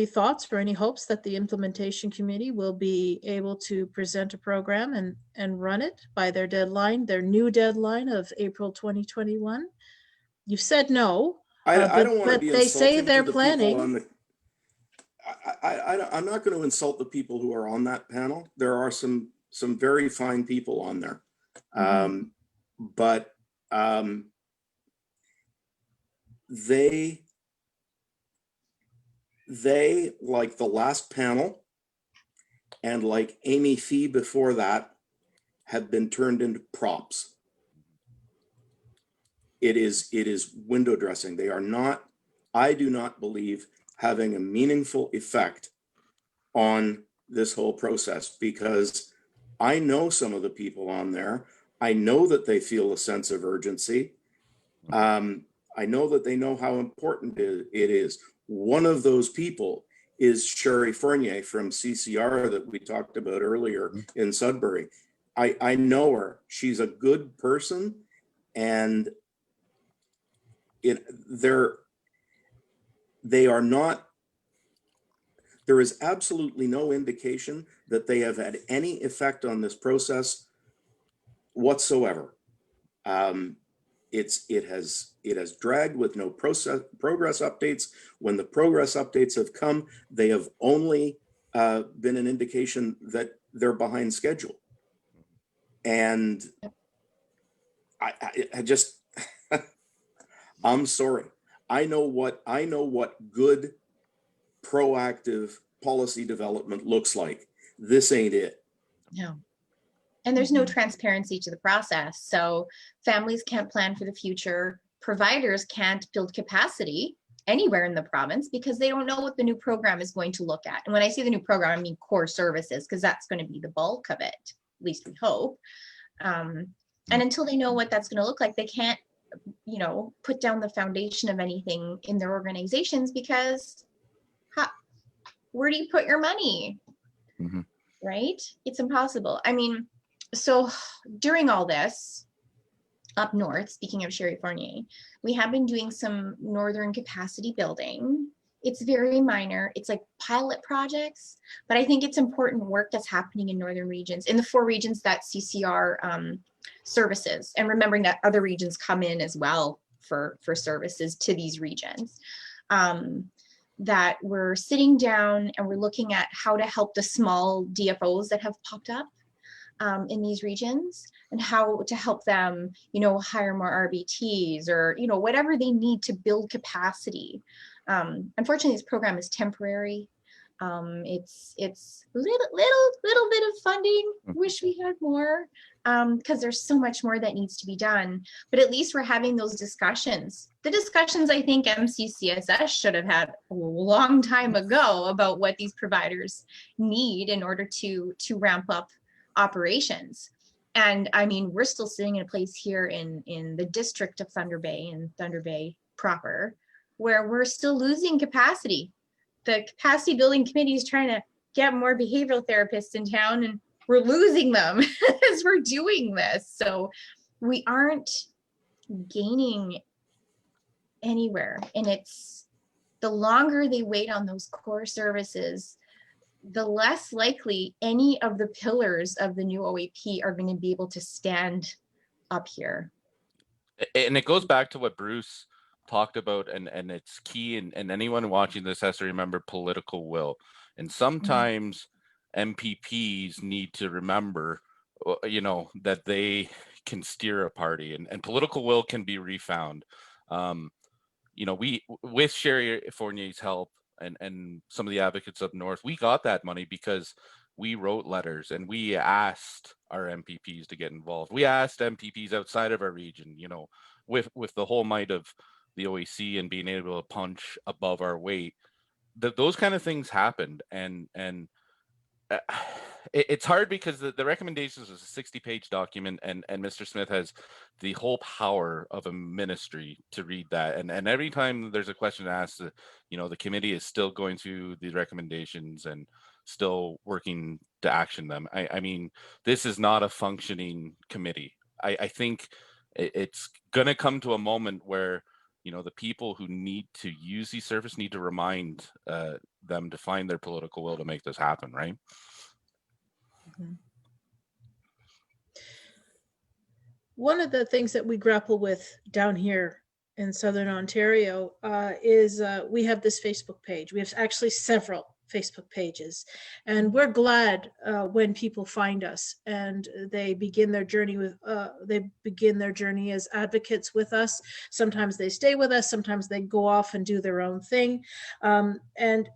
Speaker 1: thoughts or any hopes that the implementation committee will be able to present a program and run it by their new deadline of April 2021? You've said no.
Speaker 2: I don't want to be insulting.
Speaker 1: They say they're planning.
Speaker 2: I'm not going to insult the people who are on that panel. There are some very fine people on there, but they like the last panel and like Amy Fee before that have been turned into props. It is window dressing. They are not, I do not believe, having a meaningful effect on this whole process, because I know some of the people on there. I know that they feel a sense of urgency. I know that they know how important it is. One of those people is Sherry Fournier from CCR that we talked about earlier in Sudbury. I know her. She's a good person, and they are not, there is absolutely no indication that they have had any effect on this process whatsoever. It has dragged with no progress updates. When the progress updates have come, they have only been an indication that they're behind schedule. And I just, I'm sorry. I know what good proactive policy development looks like. This ain't it.
Speaker 4: No. And there's no transparency to the process. So families can't plan for the future. Providers can't build capacity anywhere in the province because they don't know what the new program is going to look at. And when I say the new program, I mean core services, because that's going to be the bulk of it, at least we hope. And until they know what that's going to look like, they can't, put down the foundation of anything in their organizations, because where do you put your money? Mm-hmm. Right? It's impossible. I mean, so during all this up north, speaking of Sherry Fournier, we have been doing some northern capacity building. It's very minor. It's like pilot projects, but I think it's important work that's happening in northern regions, in the 4 regions that CCR services, and remembering that other regions come in as well for services to these regions. That we're sitting down and we're looking at how to help the small DFOs that have popped up in these regions, and how to help them, hire more RBTs or, whatever they need to build capacity. Unfortunately, this program is temporary. It's little bit of funding. Wish we had more. because there's so much more that needs to be done. But at least we're having those discussions. The discussions I think MCCSS should have had a long time ago about what these providers need in order to ramp up operations. And I mean, we're still sitting in a place here in the district of Thunder Bay and Thunder Bay proper, where we're still losing capacity. The capacity building committee is trying to get more behavioral therapists in town, and we're losing them as we're doing this. So we aren't gaining anywhere. And it's the longer they wait on those core services, the less likely any of the pillars of the new OAP are going to be able to stand up here.
Speaker 3: And it goes back to what Bruce talked about, and it's key, and anyone watching this has to remember political will. And sometimes MPPs need to remember, you know, that they can steer a party, and political will can be refound. You know, we, with Sherry Fournier's help and some of the advocates up north, we got that money because we wrote letters and we asked our MPPs to get involved. We asked MPPs outside of our region, you know, with the whole might of the OAC and being able to punch above our weight. Those kind of things happened, and it's hard because the recommendations is a 60-page document, and Mr. Smith has the whole power of a ministry to read that, and every time there's a question asked, you know, the committee is still going through the recommendations and still working to action them. I mean, this is not a functioning committee. I think it's going to come to a moment where, you know, the people who need to use these services need to remind them to find their political will to make this happen, right?
Speaker 1: One of the things that we grapple with down here in Southern Ontario is we have this Facebook page. We have actually several Facebook pages, and we're glad when people find us and they begin their journey as advocates with us. Sometimes they stay with us, sometimes they go off and do their own thing, and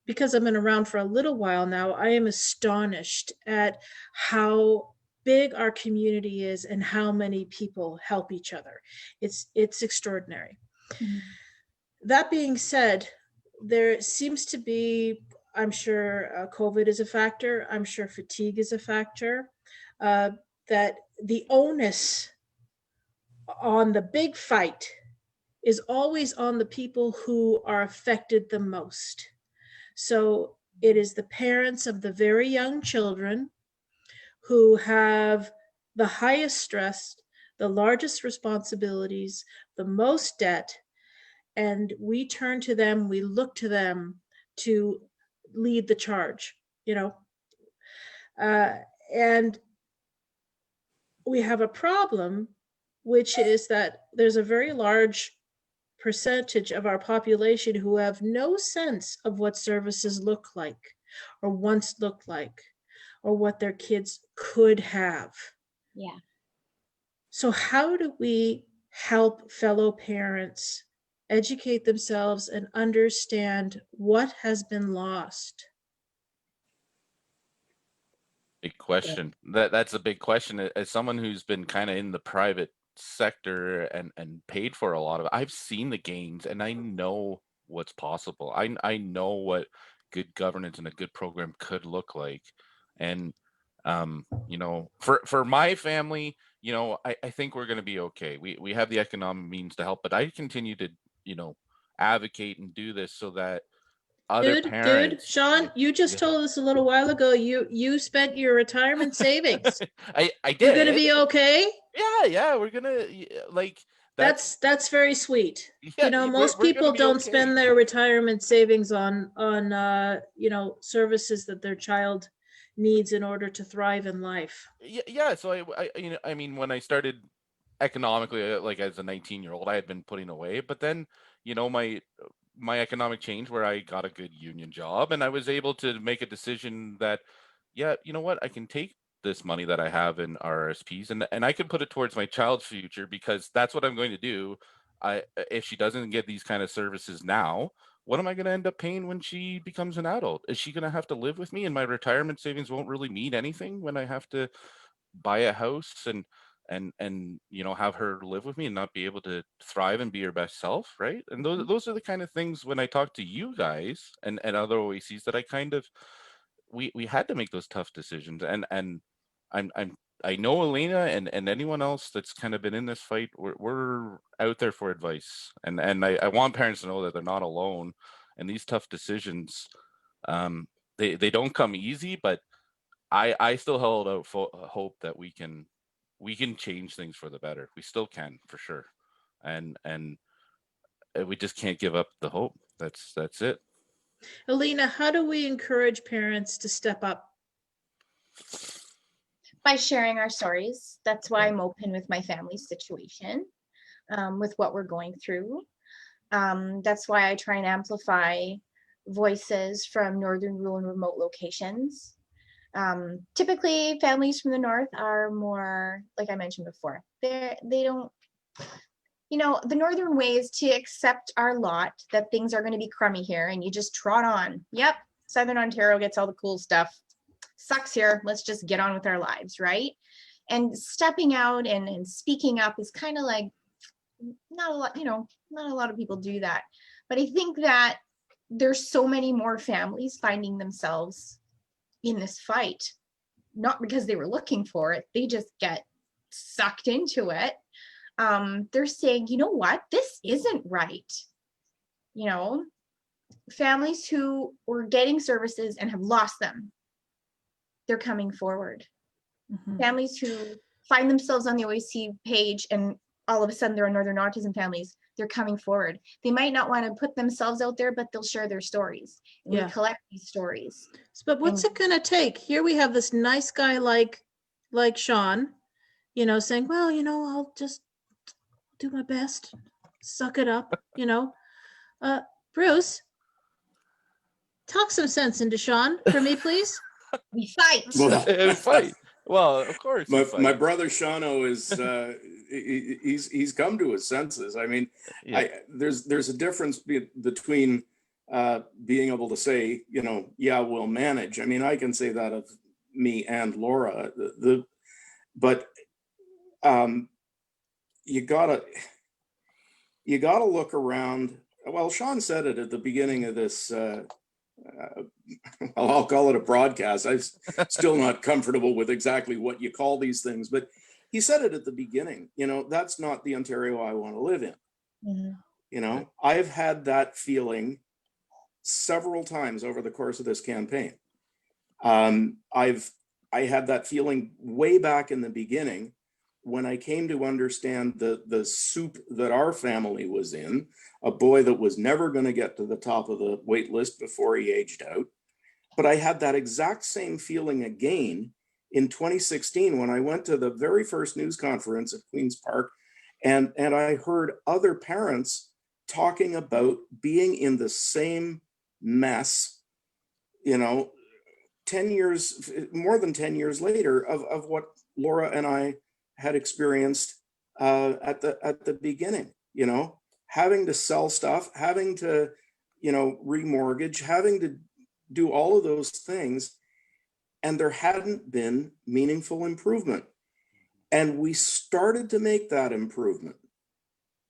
Speaker 1: because I've been around for a little while now, I am astonished at how big our community is and how many people help each other. It's extraordinary. That being said, there seems to be, I'm sure COVID is a factor, I'm sure fatigue is a factor, that the onus on the big fight is always on the people who are affected the most. So it is the parents of the very young children who have the highest stress, the largest responsibilities, the most debt, and we turn to them, we look to them to lead the charge, you know. And we have a problem, which is that there's a very large percentage of our population who have no sense of what services look like or once looked like or what their kids could have.
Speaker 4: Yeah.
Speaker 1: So how do we help fellow parents educate themselves and understand what has been lost?
Speaker 3: Big question. That's a big question. As someone who's been kind of in the private sector and paid for a lot of it, I've seen the gains and I know what's possible. I know what good governance and a good program could look like. And you know, for my family, you know, I think we're going to be okay. We have the economic means to help, but I continue to, you know, advocate and do this so that other parents.
Speaker 1: Sean, you just told us a little while ago you spent your retirement savings.
Speaker 3: I did.
Speaker 1: You're gonna be okay?
Speaker 3: Yeah, we're gonna like
Speaker 1: that's very sweet.
Speaker 3: Yeah,
Speaker 1: you know, most people don't
Speaker 3: okay.
Speaker 1: spend their retirement savings on you know, services that their child needs in order to thrive in life.
Speaker 3: Yeah, so I you know, I mean, when I started economically, like as a 19-year-old, I had been putting away, but then, you know, my economic change where I got a good union job and I was able to make a decision that, yeah, you know what, I can take this money that I have in RRSPs and I can put it towards my child's future because that's what I'm going to do. If she doesn't get these kind of services now, what am I going to end up paying when she becomes an adult? Is she going to have to live with me and my retirement savings won't really mean anything when I have to buy a house and you know, have her live with me and not be able to thrive and be her best self, right? And those are the kind of things when I talk to you guys and other OACs that I kind of we had to make those tough decisions. And I know Alina and anyone else that's kind of been in this fight, we're out there for advice. And I want parents to know that they're not alone. And these tough decisions, they don't come easy, but I still held out hope that we can change things for the better. We still can, for sure. And we just can't give up the hope. That's it.
Speaker 1: Alina, how do we encourage parents to step up?
Speaker 4: By sharing our stories. That's why I'm open with my family's situation, with what we're going through. That's why I try and amplify voices from northern, rural, and remote locations. Typically, families from the north are more, like I mentioned before, they don't, you know, the northern way is to accept our lot, that things are going to be crummy here, and you just trot on. Yep, Southern Ontario gets all the cool stuff. Sucks here. Let's just get on with our lives, right? And stepping out and speaking up is kind of like, not a lot, you know, not a lot of people do that. But I think that there's so many more families finding themselves in this fight, not because they were looking for it, they just get sucked into it. They're saying, you know what, this isn't right. You know, families who were getting services and have lost them, they're coming forward.
Speaker 1: Mm-hmm.
Speaker 4: Families who find themselves on the OAC page and all of a sudden they're Northern Autism families, they're coming forward. They might not want to put themselves out there, but they'll share their stories. And we collect these stories.
Speaker 1: But what's it going to take? Here we have this nice guy like Sean, you know, saying, well, you know, I'll just do my best, suck it up, you know. Bruce, talk some sense into Sean for me, please.
Speaker 4: We fight.
Speaker 3: Well, fight. Well, of course.
Speaker 2: My brother Shano is he's come to his senses. I mean, there's a difference between being able to say, you know, yeah, we'll manage. I mean, I can say that of me and Laura. But you gotta look around. Well, Sean said it at the beginning of this. I'll call it a broadcast. I'm still not comfortable with exactly what you call these things, but he said it at the beginning. You know, that's not the Ontario I want to live in. Mm-hmm. You know, I've had that feeling several times over the course of this campaign. I had that feeling way back in the beginning when I came to understand the soup that our family was in, a boy that was never going to get to the top of the wait list before he aged out. But I had that exact same feeling again in 2016 when I went to the very first news conference at Queen's Park, and I heard other parents talking about being in the same mess, you know, 10 years, more than 10 years later of what Laura and I had experienced at the beginning, you know, having to sell stuff, having to, you know, remortgage, having to do all of those things. And there hadn't been meaningful improvement. And we started to make that improvement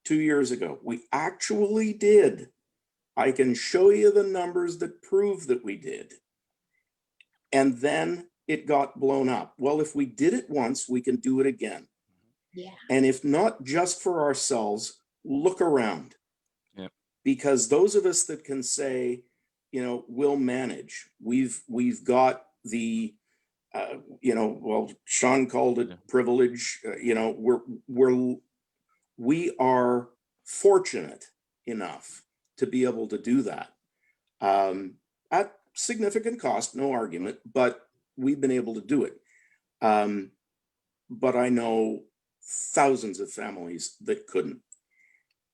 Speaker 2: 2 years ago. We actually did. I can show you the numbers that prove that we did. And then it got blown up. Well, if we did it once, we can do it again. Yeah. And if not just for ourselves, look around. Yep. Because those of us that can say, you know, we'll manage. We've got the, you know, well, Sean called it privilege. You know, we are fortunate enough to be able to do that at significant cost, no argument, but we've been able to do it. But I know thousands of families that couldn't,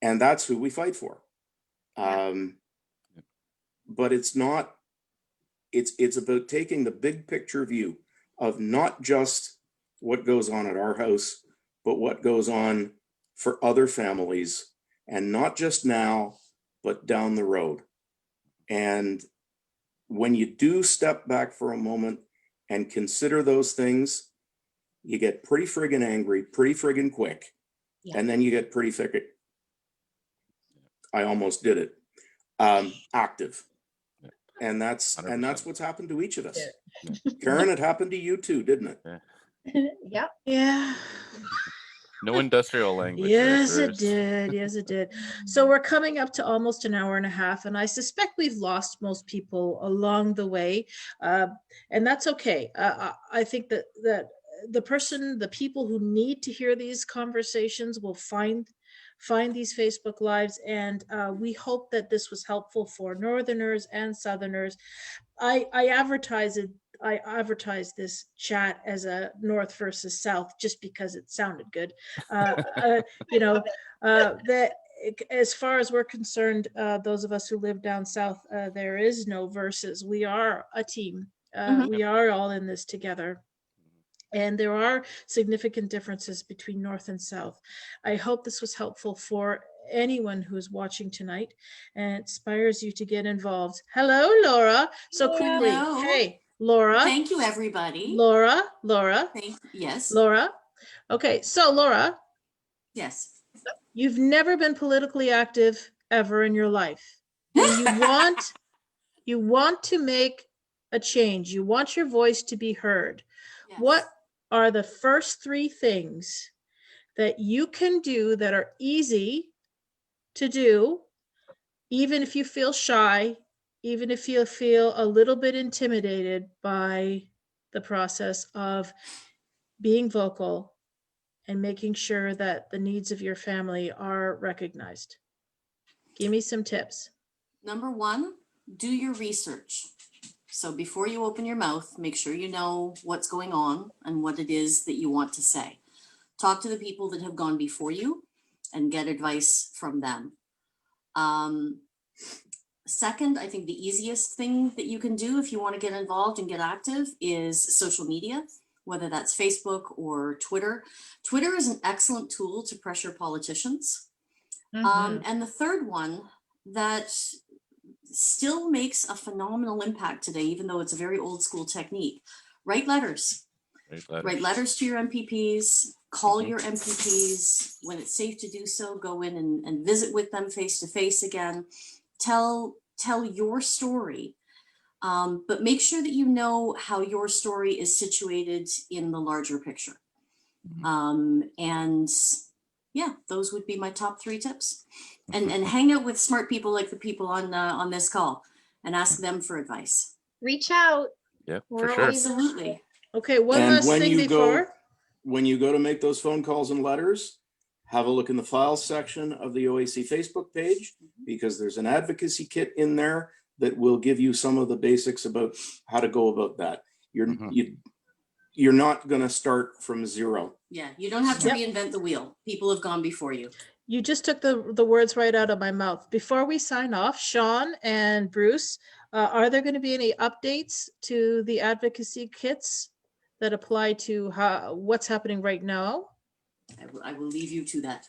Speaker 2: and that's who we fight for. But it's not, it's about taking the big picture view of not just what goes on at our house, but what goes on for other families, and not just now, but down the road. And when you do step back for a moment and consider those things, you get pretty friggin' angry, pretty friggin' quick,
Speaker 4: Yeah.
Speaker 2: and then you get pretty thick. I almost did it. Active.
Speaker 3: Yeah.
Speaker 2: And that's
Speaker 3: 100%.
Speaker 2: what's happened to each of us.
Speaker 3: Yeah.
Speaker 2: Karen, it happened to you too, didn't it?
Speaker 4: Yep.
Speaker 1: Yeah.
Speaker 3: No industrial language.
Speaker 1: Yes,
Speaker 3: there,
Speaker 1: it
Speaker 3: Bruce.
Speaker 1: did. Yes, it did. So we're coming up to almost an hour and a half, and I suspect we've lost most people along the way, and that's okay. I think that the people who need to hear these conversations will find these Facebook Lives, and we hope that this was helpful for Northerners and Southerners. I advertise this chat as a North versus South just because it sounded good. You know, that as far as we're concerned, those of us who live down south, there is no versus. We are a team. We are all in this together. And there are significant differences between North and South. I hope this was helpful for anyone who's watching tonight and inspires you to get involved. Hello, Laura. So quickly,
Speaker 5: Hello.
Speaker 1: hey, Laura.
Speaker 5: Thank you, everybody.
Speaker 1: Laura.
Speaker 5: Yes.
Speaker 1: Laura. Okay, so Laura,
Speaker 5: Yes.
Speaker 1: you've never been politically active ever in your life. And you want to make a change. You want your voice to be heard.
Speaker 5: Yes.
Speaker 1: What are the first 3 things that you can do that are easy to do, even if you feel shy, even if you feel a little bit intimidated by the process of being vocal and making sure that the needs of your family are recognized? Give me some tips.
Speaker 5: Number 1, do your research. So before you open your mouth, make sure you know what's going on and what it is that you want to say. Talk to the people that have gone before you and get advice from them. Second, I think the easiest thing that you can do if you want to get involved and get active is social media, whether that's Facebook or Twitter. Twitter is an excellent tool to pressure politicians. And the third one that still makes a phenomenal impact today, even though it's a very old school technique, write letters. Write letters to your MPPs, call your MPPs. When it's safe to do so, go in and visit with them face to face again. Tell your story, but make sure that you know how your story is situated in the larger picture. And yeah, those would be my top 3 tips. And hang out with smart people like the people on this call and ask them for advice.
Speaker 4: Reach out.
Speaker 3: Yeah,
Speaker 4: We're
Speaker 3: for sure.
Speaker 4: always
Speaker 5: Absolutely.
Speaker 1: Okay, one
Speaker 2: And
Speaker 1: last
Speaker 2: when
Speaker 1: thing
Speaker 2: you go-
Speaker 1: before.
Speaker 2: When you go to make those phone calls and letters, have a look in the files section of the OAC Facebook page, because there's an advocacy kit in there that will give you some of the basics about how to go about that. You're not going to start from zero.
Speaker 5: Yeah, you don't have to
Speaker 1: Yep.
Speaker 5: reinvent the wheel. People have gone before you.
Speaker 1: You just took the words right out of my mouth. Before we sign off, Sean and Bruce, are there going to be any updates to the advocacy kits that apply to what's happening right now?
Speaker 5: I will leave you to that.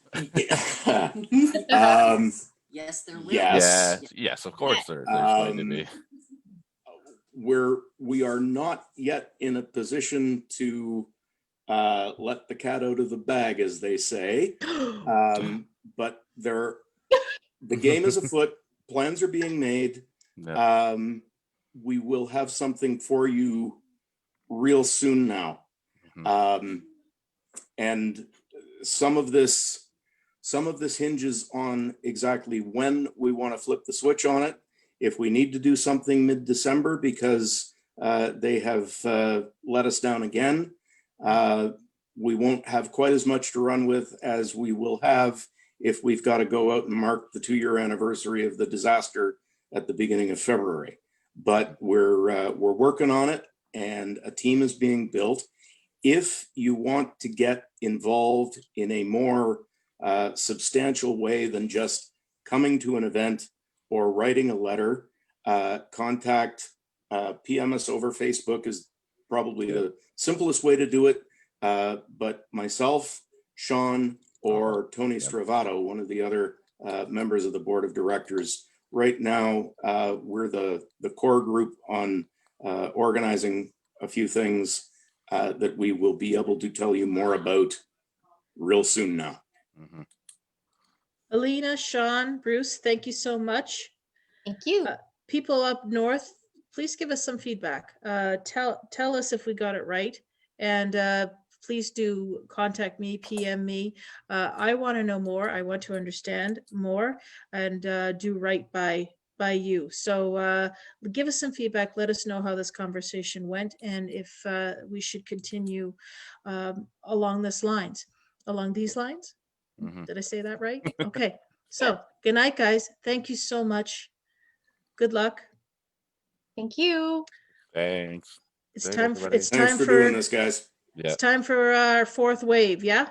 Speaker 5: Yes, there will.
Speaker 3: Yes, of course there's going to be.
Speaker 2: We are not yet in a position to let the cat out of the bag, as they say. But the game is afoot. Plans are being made.
Speaker 3: Yeah.
Speaker 2: We will have something for you real soon now. And some of this hinges on exactly when we want to flip the switch on it. If we need to do something mid-December because they have let us down again, we won't have quite as much to run with as we will have if we've got to go out and mark the 2-year anniversary of the disaster at the beginning of February. But we're working on it, and a team is being built. If you want to get involved in a more substantial way than just coming to an event or writing a letter, contact PM us over Facebook is probably the simplest way to do it. But myself, Sean, or Tony Stravato, one of the other members of the board of directors, right now we're the core group on organizing a few things that we will be able to tell you more about real soon now.
Speaker 3: Mm-hmm.
Speaker 1: Alina, Sean, Bruce, thank you so much.
Speaker 4: Thank you.
Speaker 1: People up north, please give us some feedback. Tell us if we got it right, and please do contact me, PM me. I want to know more. I want to understand more, and do right by you. So give us some feedback. Let us know how this conversation went, and if we should continue along these lines.
Speaker 3: Mm-hmm.
Speaker 1: Did I say that right? Okay. So good night, guys. Thank you so much. Good luck.
Speaker 4: Thank you.
Speaker 3: Thanks.
Speaker 1: It's
Speaker 3: Great,
Speaker 1: time.
Speaker 3: everybody.
Speaker 1: It's
Speaker 2: Thanks
Speaker 1: time
Speaker 2: for doing this, guys.
Speaker 3: Yeah.
Speaker 1: It's time for our fourth wave. Yeah.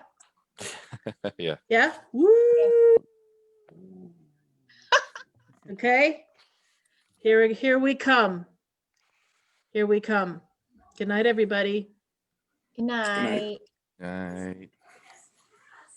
Speaker 3: Yeah.
Speaker 1: Yeah. Woo. Okay. Here we come. Here we come. Good night, everybody.
Speaker 4: Good
Speaker 2: night.
Speaker 4: night.
Speaker 3: Right.